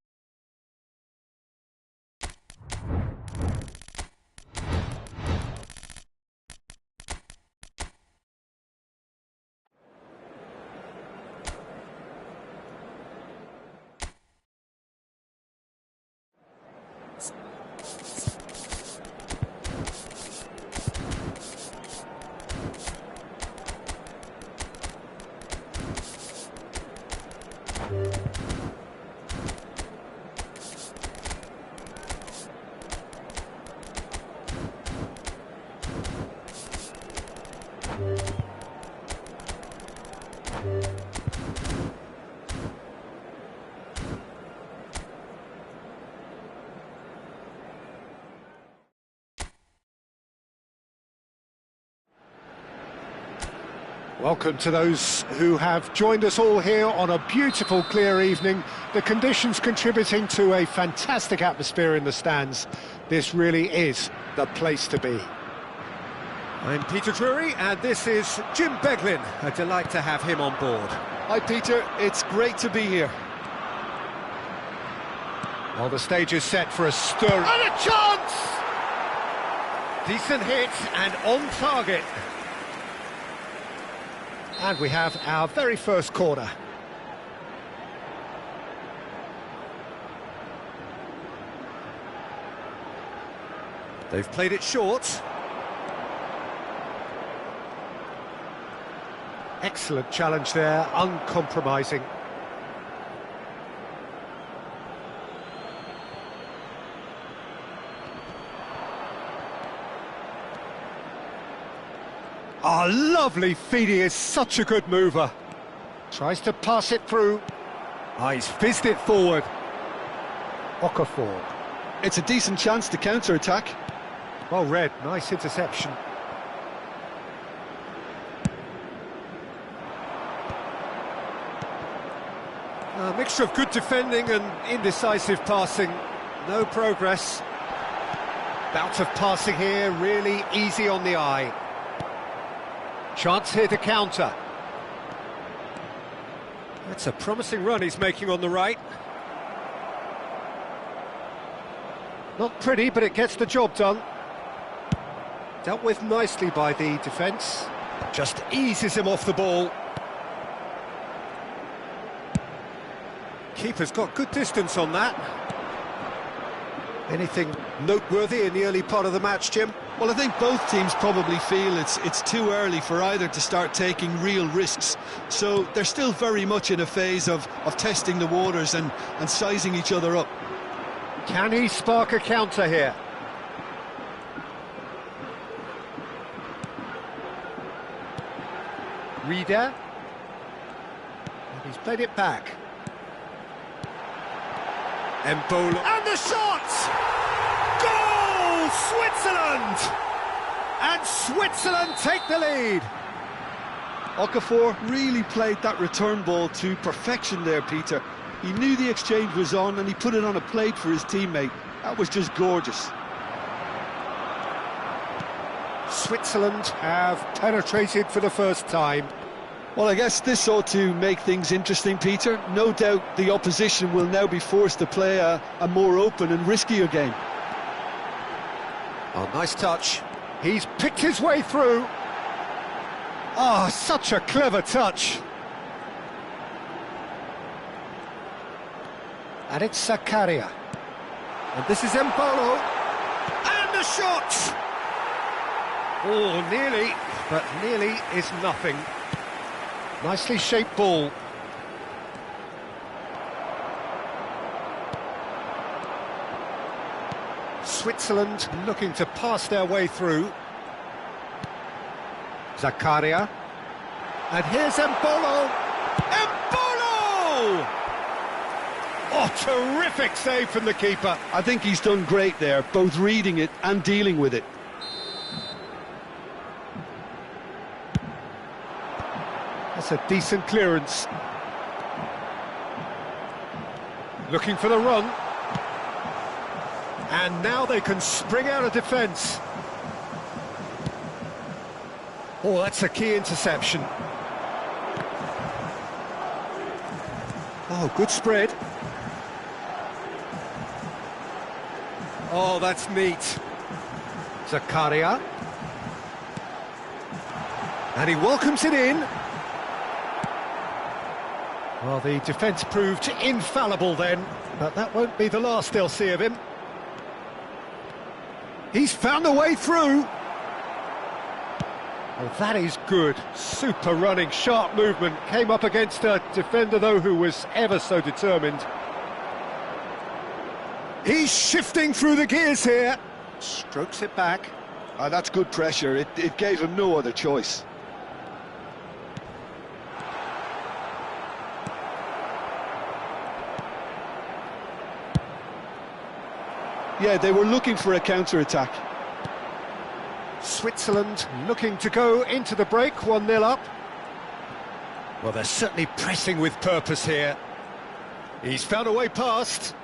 Welcome to those who have joined us all here on a beautiful clear evening. The conditions contributing to a fantastic atmosphere in the stands. This really is the place to be. I'm Peter Drury and this is Jim Beglin. A delight to have him on board. Hi, Peter. It's great to be here. Well, the stage is set for a stir. And a chance! Decent hit and on target. And we have our very first corner. They've played it short. Excellent challenge there, uncompromising. Oh, lovely feed, he is such a good mover. Tries to pass it through. Oh, he's fizzed it forward. Okafor. It's a decent chance to counter-attack. Well read, nice interception. A mixture of good defending and indecisive passing. No progress. Bout of passing here, really easy on the eye. Chance here to counter. That's a promising run he's making on the right. Not pretty, but it gets the job done. Dealt with nicely by the defence. Just eases him off the ball. Keeper's got good distance on that. Anything noteworthy in the early part of the match, Jim? Well, I think both teams probably feel it's too early for either to start taking real risks. So they're still very much in a phase of testing the waters and sizing each other up. Can he spark a counter here? Reader. And he's played it back. Embolo. And the shot! Goal! Switzerland! And Switzerland take the lead. Okafor really played that return ball to perfection there, Peter. He knew the exchange was on and he put it on a plate for his teammate. That was just gorgeous. Switzerland have penetrated for the first time. Well, I guess this ought to make things interesting, Peter. No doubt the opposition will now be forced to play a more open and riskier game. Oh, nice touch. He's picked his way through. Oh, such a clever touch. And it's Zakaria. And this is Embolo. And the shot! Oh, nearly, but nearly is nothing. Nicely shaped ball. Switzerland looking to pass their way through. Zakaria. And here's Embolo. Embolo! Oh, terrific save from the keeper. I think he's done great there, both reading it and dealing with it. That's a decent clearance. Looking for the run. And now they can spring out of defence. Oh, that's a key interception. Oh, good spread. Oh, that's neat. Zakaria. And he welcomes it in. Well, the defence proved infallible then, but that won't be the last they'll see of him. He's found a way through. Well, that is good. Super running, sharp movement. Came up against a defender, though, who was ever so determined. He's shifting through the gears here. Strokes it back. That's good pressure. It gave him no other choice. Yeah, they were looking for a counter-attack. Switzerland looking to go into the break, 1-0 up. Well, they're certainly pressing with purpose here. He's found a way past.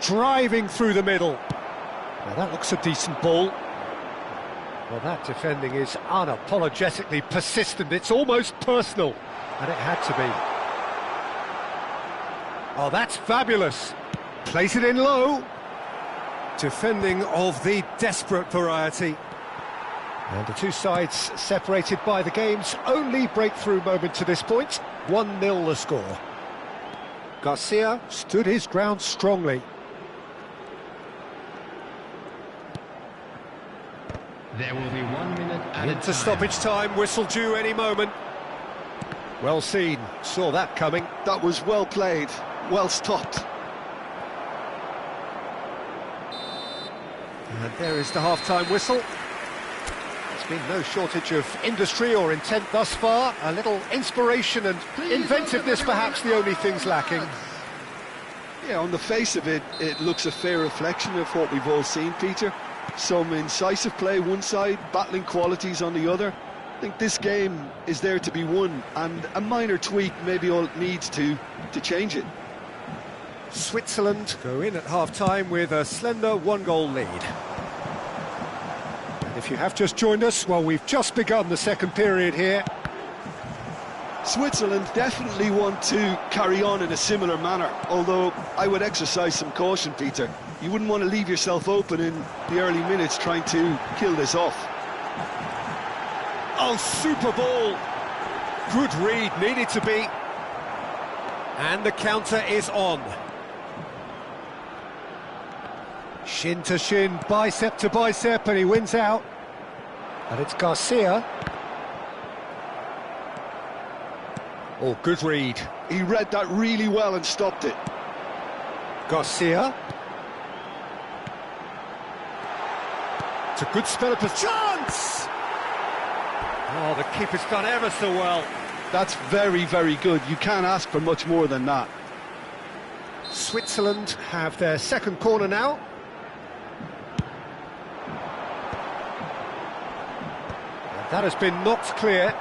Driving through the middle. Now that looks a decent ball. Well, that defending is unapologetically persistent. It's almost personal, and it had to be. Oh, that's fabulous. Plays it in low. Defending of the desperate variety. And the two sides separated by the game's only breakthrough moment to this point. 1-0 the score. Garcia stood his ground strongly. There will be 1 minute added Into time. stoppage time, whistle due any moment. Well seen, saw that coming. That was well played, well stopped. And there is the half-time whistle. Been no shortage of industry or intent thus far. A little inspiration and inventiveness perhaps the only things lacking. Yeah, on the face of it, it looks a fair reflection of what we've all seen, Peter. Some incisive play one side, battling qualities on the other. I think this game is there to be won, and a minor tweak maybe all it needs to change it. Switzerland go in at half-time with a slender one-goal lead. And if you have just joined us, well, we've just begun the second period here. Switzerland definitely want to carry on in a similar manner, although I would exercise some caution, Peter. You wouldn't want to leave yourself open in the early minutes trying to kill this off. Oh, super ball! Good read, needed to be. And the counter is on. Shin to shin, bicep to bicep, and he wins out. And it's Garcia. Oh, good read. He read that really well and stopped it. Garcia. It's a good spell up, a chance! Oh, the keeper's done ever so well. That's very, very good. You can't ask for much more than that. Switzerland have their second corner now. And that has been knocked clear.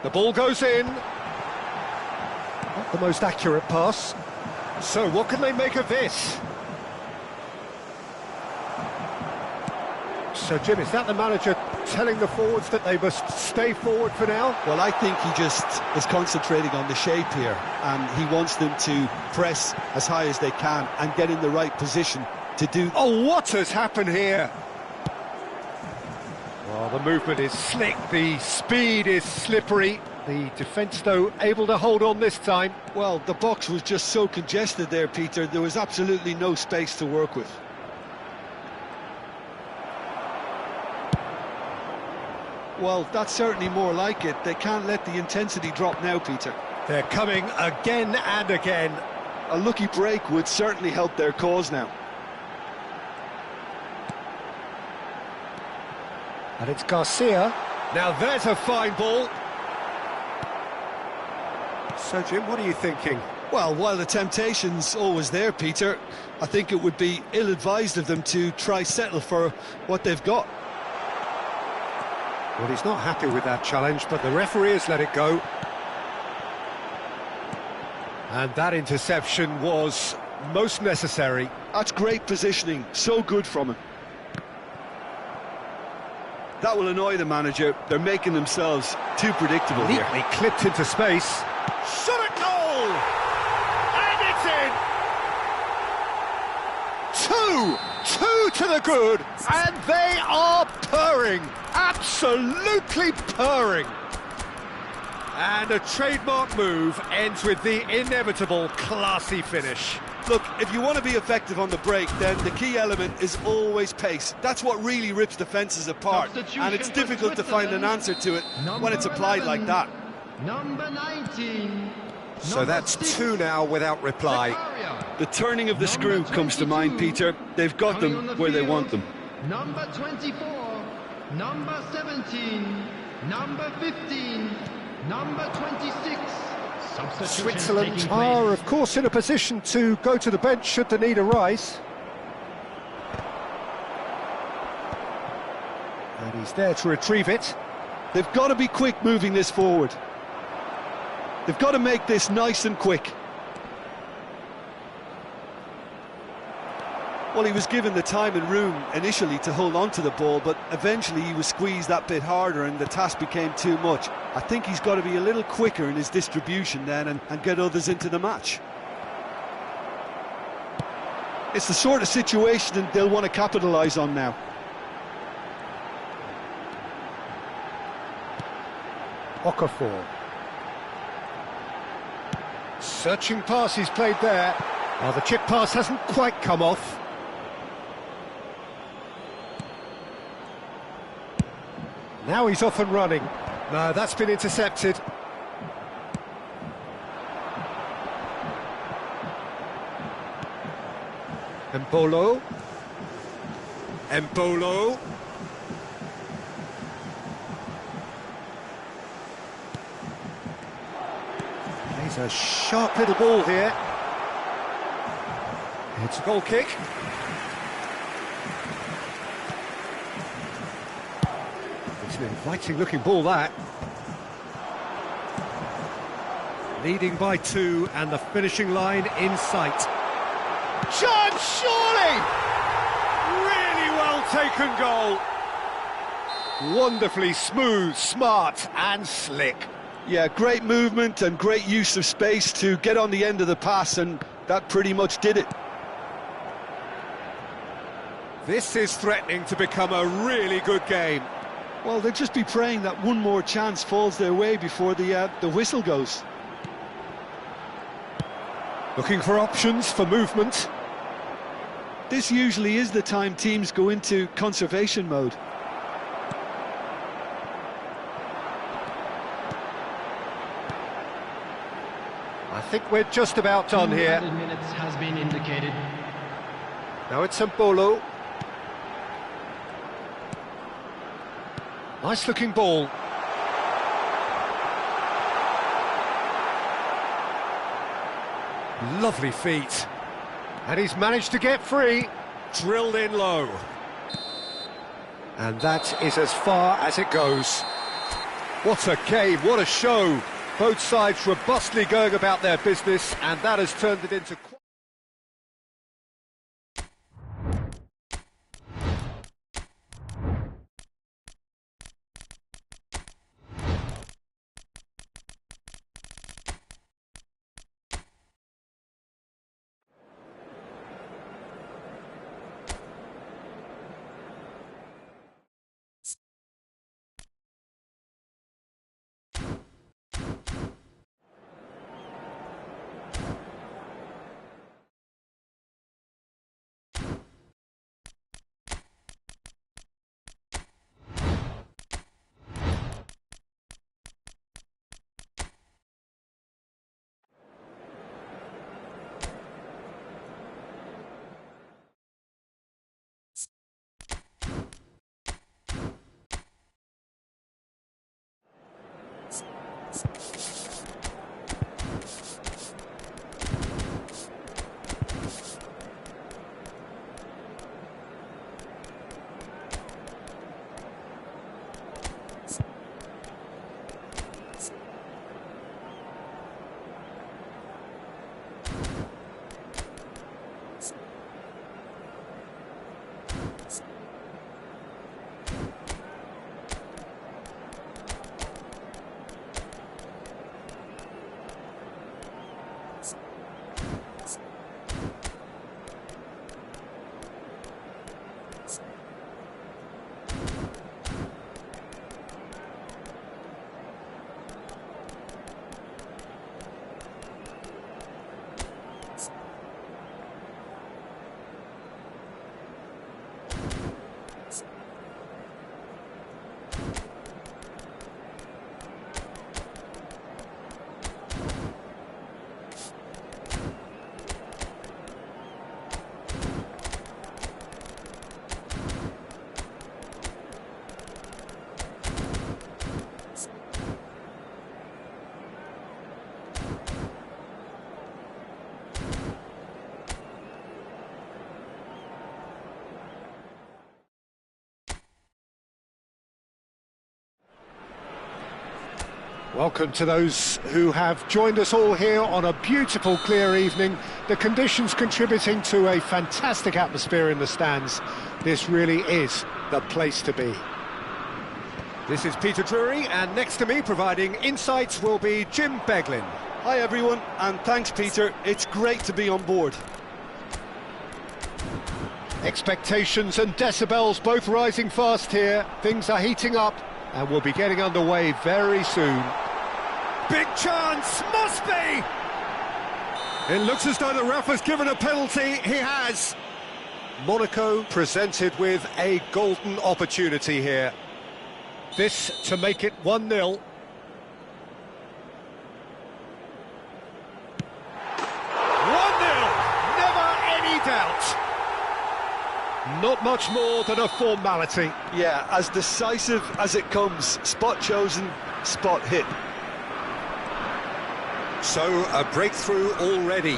The ball goes in. Not the most accurate pass. So what can they make of this? So Jim, is that the manager telling the forwards that they must stay forward for now? Well, I think he just is concentrating on the shape here, and he wants them to press as high as they can and get in the right position to do... Oh, what has happened here? Well, the movement is slick, the speed is slippery. The defence, though, able to hold on this time. Well, the box was just so congested there, Peter. There was absolutely no space to work with. Well, that's certainly more like it. They can't let the intensity drop now, Peter. They're coming again and again. A lucky break would certainly help their cause now. And it's Garcia. Now there's a fine ball. So, Jim, what are you thinking? Well, while the temptation's always there, Peter, I think it would be ill-advised of them to try settle for what they've got. Well, he's not happy with that challenge, but the referee has let it go. And that interception was most necessary. That's great positioning, so good from him. That will annoy the manager. They're making themselves too predictable here. Neatly clipped into space. Shot at goal! And it's in! Two to the good, and they are purring. Absolutely purring. And a trademark move ends with the inevitable classy finish. Look, if you want to be effective on the break, then the key element is always pace. That's what really rips defences apart, and it's difficult to find an answer to it when it's applied like that. Number 19. So that's 2 now without reply. The turning of the screw comes to mind, Peter. They've got them where they want them. Number 24, number 17, number 15, number 26. Switzerland are, of course, in a position to go to the bench should the need arise. And he's there to retrieve it. They've got to be quick moving this forward. They've got to make this nice and quick. Well, he was given the time and room initially to hold on to the ball, but eventually he was squeezed that bit harder and the task became too much. I think he's got to be a little quicker in his distribution then and get others into the match. It's the sort of situation that they'll want to capitalise on now. Okafor. Searching pass he's played there. Oh, the chip pass hasn't quite come off. Now he's off and running. No, that's been intercepted. Embolo. It's a sharp little ball here. It's a goal kick. It's an inviting looking ball, that. Leading by 2 and the finishing line in sight. Chance, surely! Really well taken goal. Wonderfully smooth, smart and slick. Yeah, great movement and great use of space to get on the end of the pass, and that pretty much did it. This is threatening to become a really good game. Well, they'll just be praying that one more chance falls their way before the whistle goes. Looking for options for movement. This usually is the time teams go into conservation mode. I think we're just about done here. Minutes has been indicated. Now it's Mbolo. Nice looking ball. Lovely feet. And he's managed to get free. Drilled in low. And that is as far as it goes. What a game, what a show. Both sides robustly going about their business, and that has turned it into... Welcome to those who have joined us all here on a beautiful, clear evening. The conditions contributing to a fantastic atmosphere in the stands. This really is the place to be. This is Peter Drury, and next to me, providing insights, will be Jim Beglin. Hi everyone, and thanks Peter, it's great to be on board. Expectations and decibels both rising fast here. Things are heating up, and we'll be getting underway very soon. Big chance, must be! It looks as though the ref has given a penalty. He has. Monaco presented with a golden opportunity here. This to make it 1-0. 1-0, never any doubt. Not much more than a formality. Yeah, as decisive as it comes. Spot chosen, spot hit. So, a breakthrough already.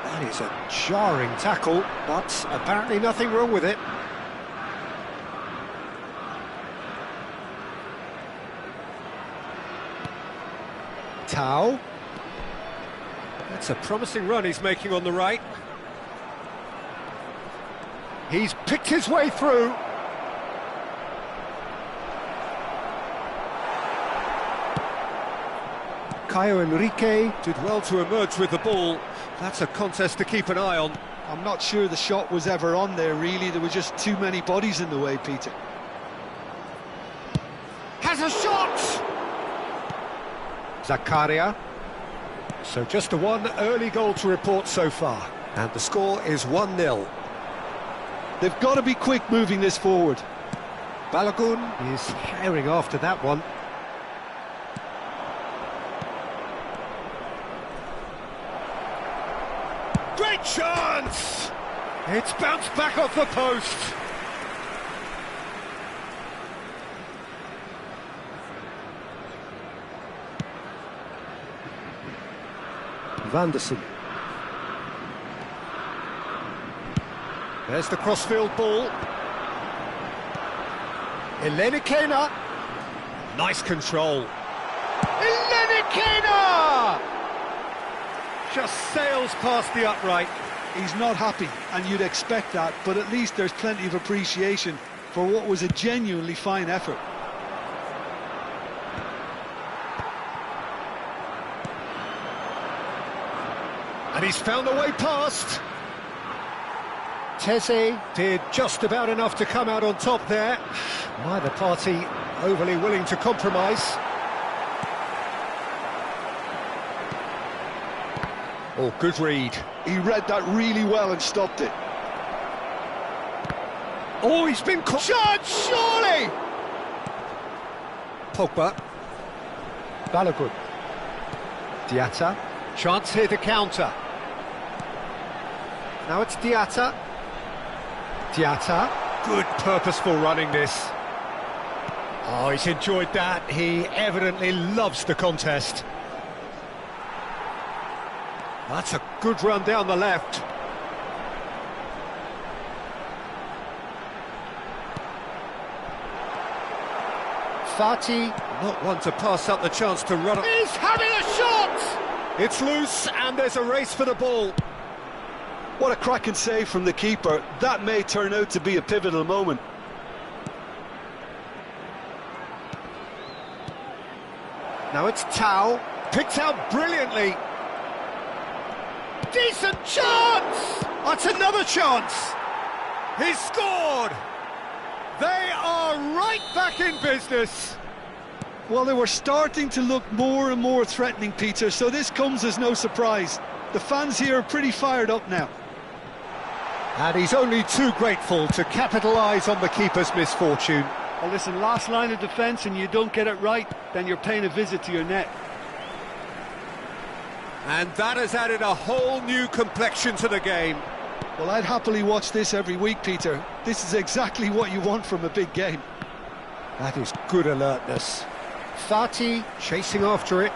That is a jarring tackle, but apparently nothing wrong with it. Tau. That's a promising run he's making on the right. He's picked his way through. Caio Henrique did well to emerge with the ball. That's a contest to keep an eye on. I'm not sure the shot was ever on there, really. There were just too many bodies in the way, Peter. Has a shot! Zakaria. So just one early goal to report so far. And the score is 1-0. They've got to be quick moving this forward. Balogun is herring after that one. Great chance! It's bounced back off the post. Vanderson. There's the crossfield ball. Elenikena. Nice control. Elenikena! Just sails past the upright. He's not happy, and you'd expect that, but at least there's plenty of appreciation for what was a genuinely fine effort. And he's found a way past. Tese did just about enough to come out on top there. Neither party overly willing to compromise. Oh, good read. He read that really well and stopped it. Oh, he's been caught. Shot, surely! Pogba. Balogun. Diatta. Chance here to counter. Now it's Diatta. Diatta. Good purposeful running this. Oh, he's enjoyed that. He evidently loves the contest. That's a good run down the left. Fati, not one to pass up the chance to run. He's having a shot! It's loose and there's a race for the ball. What a cracking save from the keeper. That may turn out to be a pivotal moment. Now it's Tau, picked out brilliantly. Decent chance! That's another chance! He's scored! They are right back in business! Well, they were starting to look more and more threatening, Peter, so this comes as no surprise. The fans here are pretty fired up now. And he's only too grateful to capitalise on the keeper's misfortune. Well, listen, last line of defence and you don't get it right, then you're paying a visit to your net. And that has added a whole new complexion to the game. Well, I'd happily watch this every week, Peter. This is exactly what you want from a big game. That is good alertness. Fati chasing after it.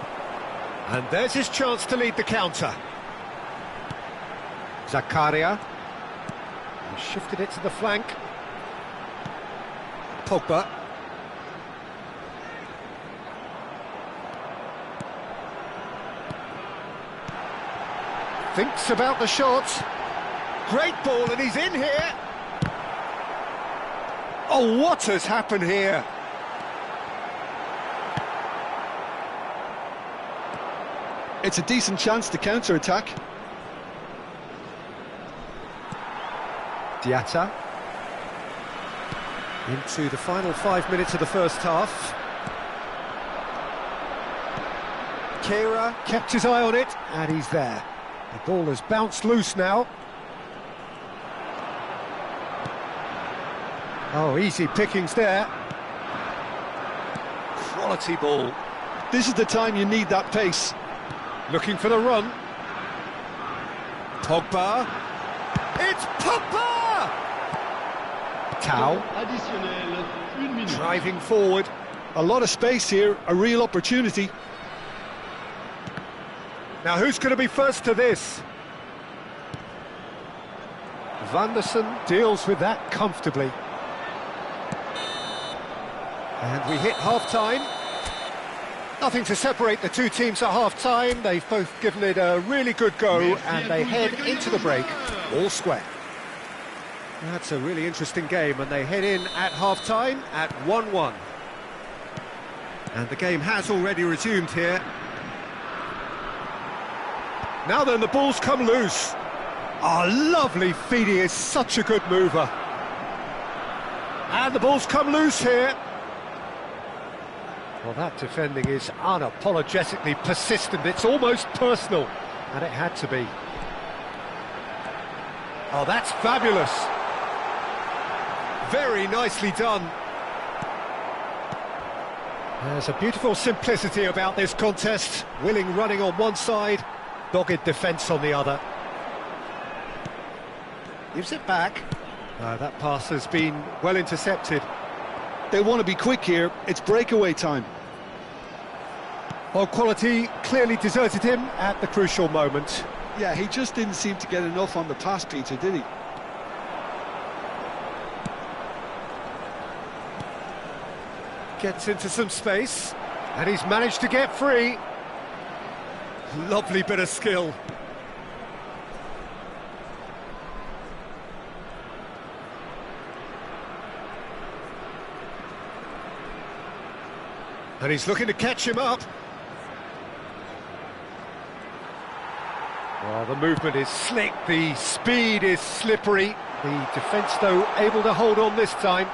And there's his chance to lead the counter. Zakaria. He shifted it to the flank. Pogba. Thinks about the shot. Great ball, and he's in here. Oh, what has happened here? It's a decent chance to counter-attack. Diatta. Into the final 5 minutes of the first half. Kehrer kept his eye on it, and he's there. The ball has bounced loose now. Oh, easy pickings there. Quality ball. This is the time you need that pace. Looking for the run. Pogba. It's Pogba! Tau. Driving forward. A lot of space here, a real opportunity. Now who's going to be first to this? Vanderson deals with that comfortably. And we hit half-time. Nothing to separate the two teams at half-time. They've both given it a really good go, and they head into the break all square. That's a really interesting game, and they head in at half-time at 1-1. And the game has already resumed here. Now then, the ball's come loose. Oh, lovely feed, he is such a good mover. And the ball's come loose here. Well, that defending is unapologetically persistent. It's almost personal, and it had to be. Oh, that's fabulous. Very nicely done. There's a beautiful simplicity about this contest. Willing running on one side, dogged defence on the other. Gives it back. That pass has been well intercepted. They want to be quick here. It's breakaway time. Well, quality clearly deserted him at the crucial moment. Yeah, he just didn't seem to get enough on the pass, Peter, did he? Gets into some space, and he's managed to get free. Lovely bit of skill. And he's looking to catch him up. Well, the movement is slick, the speed is slippery. The defence, though, able to hold on this time.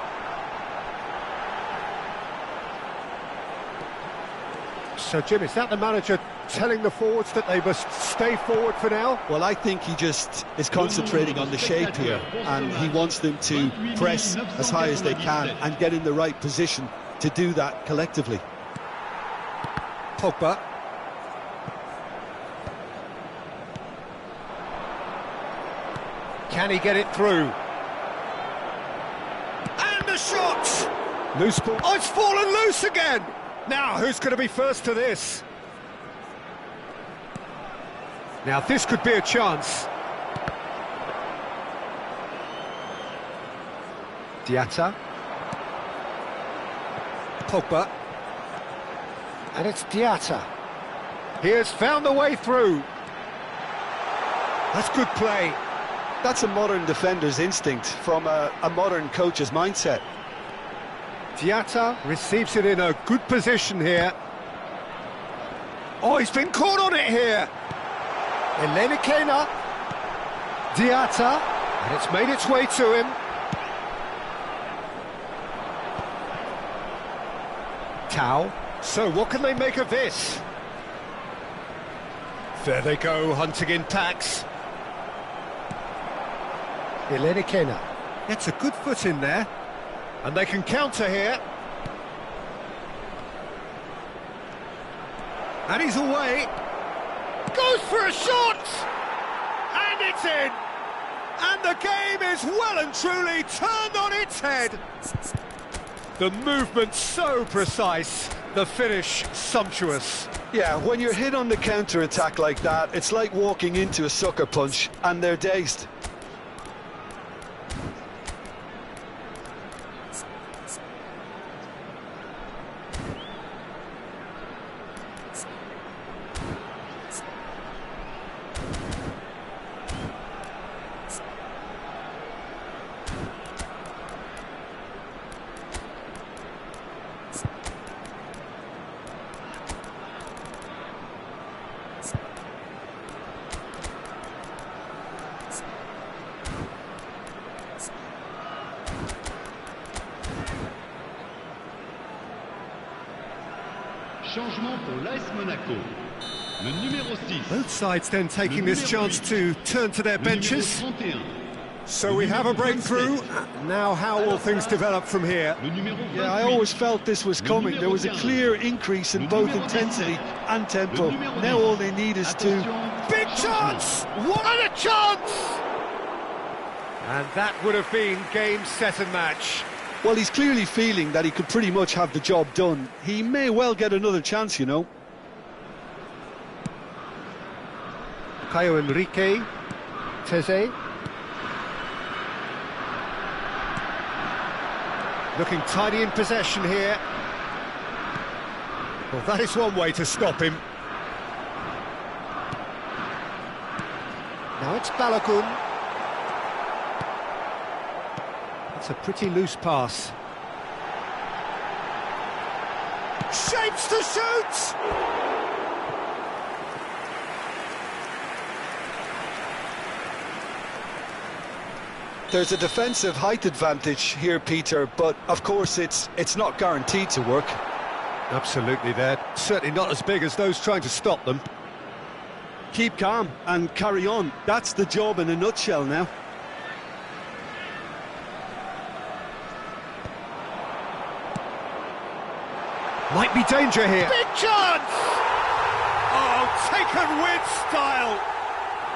So, Jim, is that the manager telling the forwards that they must stay forward for now? Well, I think he just is concentrating on the shape here, and he wants them to press as high as they can and get in the right position to do that collectively. Pogba. Can he get it through? And the shot! Loose ball. Oh, it's fallen loose again! Now, who's going to be first to this? Now, this could be a chance. Diatta. Pogba. And it's Diatta. He has found the way through. That's good play. That's a modern defender's instinct from a modern coach's mindset. Diatta receives it in a good position here. Oh, he's been caught on it here. Elenikena. Diatta. And it's made its way to him. Tau. So what can they make of this? There they go, hunting in packs. Elenikena gets a good foot in there. And they can counter here. And he's away. Goes for a shot! And it's in! And the game is well and truly turned on its head. The movement so precise, the finish sumptuous. Yeah, when you're hit on the counter-attack like that, it's like walking into a sucker punch and they're dazed. Changement pour l'AS Monaco. Le numéro 6. Both sides then taking this chance to turn to their benches. So we have a breakthrough. Now how will things develop from here? Yeah, I always felt this was coming. There was a clear increase in both intensity and tempo. Now all they need is to... Big chance! What a chance! And that would have been game, set and match. Well, he's clearly feeling that he could pretty much have the job done. He may well get another chance, you know. Caio Henrique, Teze. Looking tidy in possession here. Well, that is one way to stop him. Now it's Balogun. That's a pretty loose pass. Shapes to shoot! There's a defensive height advantage here, Peter, but of course it's not guaranteed to work. Absolutely, they're certainly not as big as those trying to stop them. Keep calm and carry on. That's the job in a nutshell now. Might be danger here. Big chance! Oh, taken with style.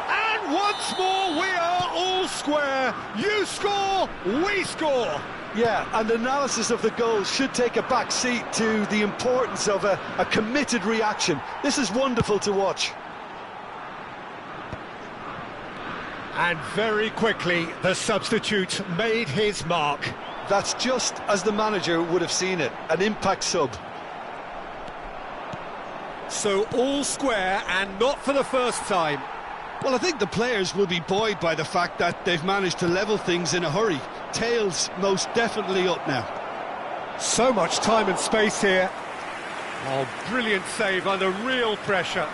And once more we are all square. You score, we score. Yeah, and analysis of the goal should take a back seat to the importance of a committed reaction. This is wonderful to watch. And very quickly, the substitute made his mark. That's just as the manager would have seen it, an impact sub. So all square, and not for the first time. Well, I think the players will be buoyed by the fact that they've managed to level things in a hurry. Tails most definitely up now. So much time and space here. Oh, brilliant save under real pressure.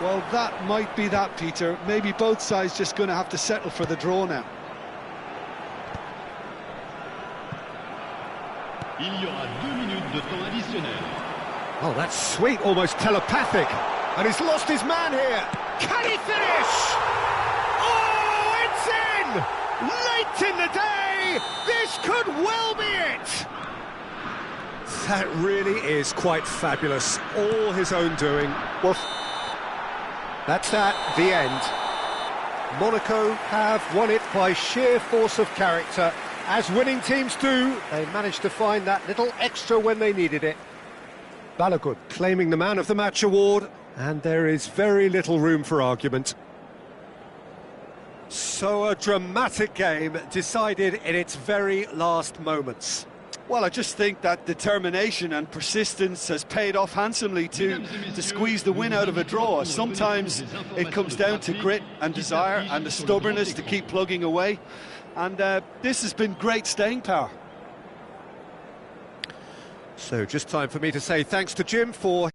Well, that might be that, Peter. Maybe both sides just going to have to settle for the draw now. Il y aura 2 minutes de temps additionnel. Oh, that's sweet, almost telepathic. And he's lost his man here. Can he finish? Oh, it's in! Late in the day, this could well be it! That really is quite fabulous. All his own doing. Well, that's that, the end. Monaco have won it by sheer force of character. As winning teams do, they managed to find that little extra when they needed it. Balogun claiming the Man of the Match award, and there is very little room for argument. So a dramatic game decided in its very last moments. Well, I just think that determination and persistence has paid off handsomely to squeeze the win out of a draw. Sometimes it comes down to grit and desire and the stubbornness to keep plugging away. And this has been great staying power. So just time for me to say thanks to Jim for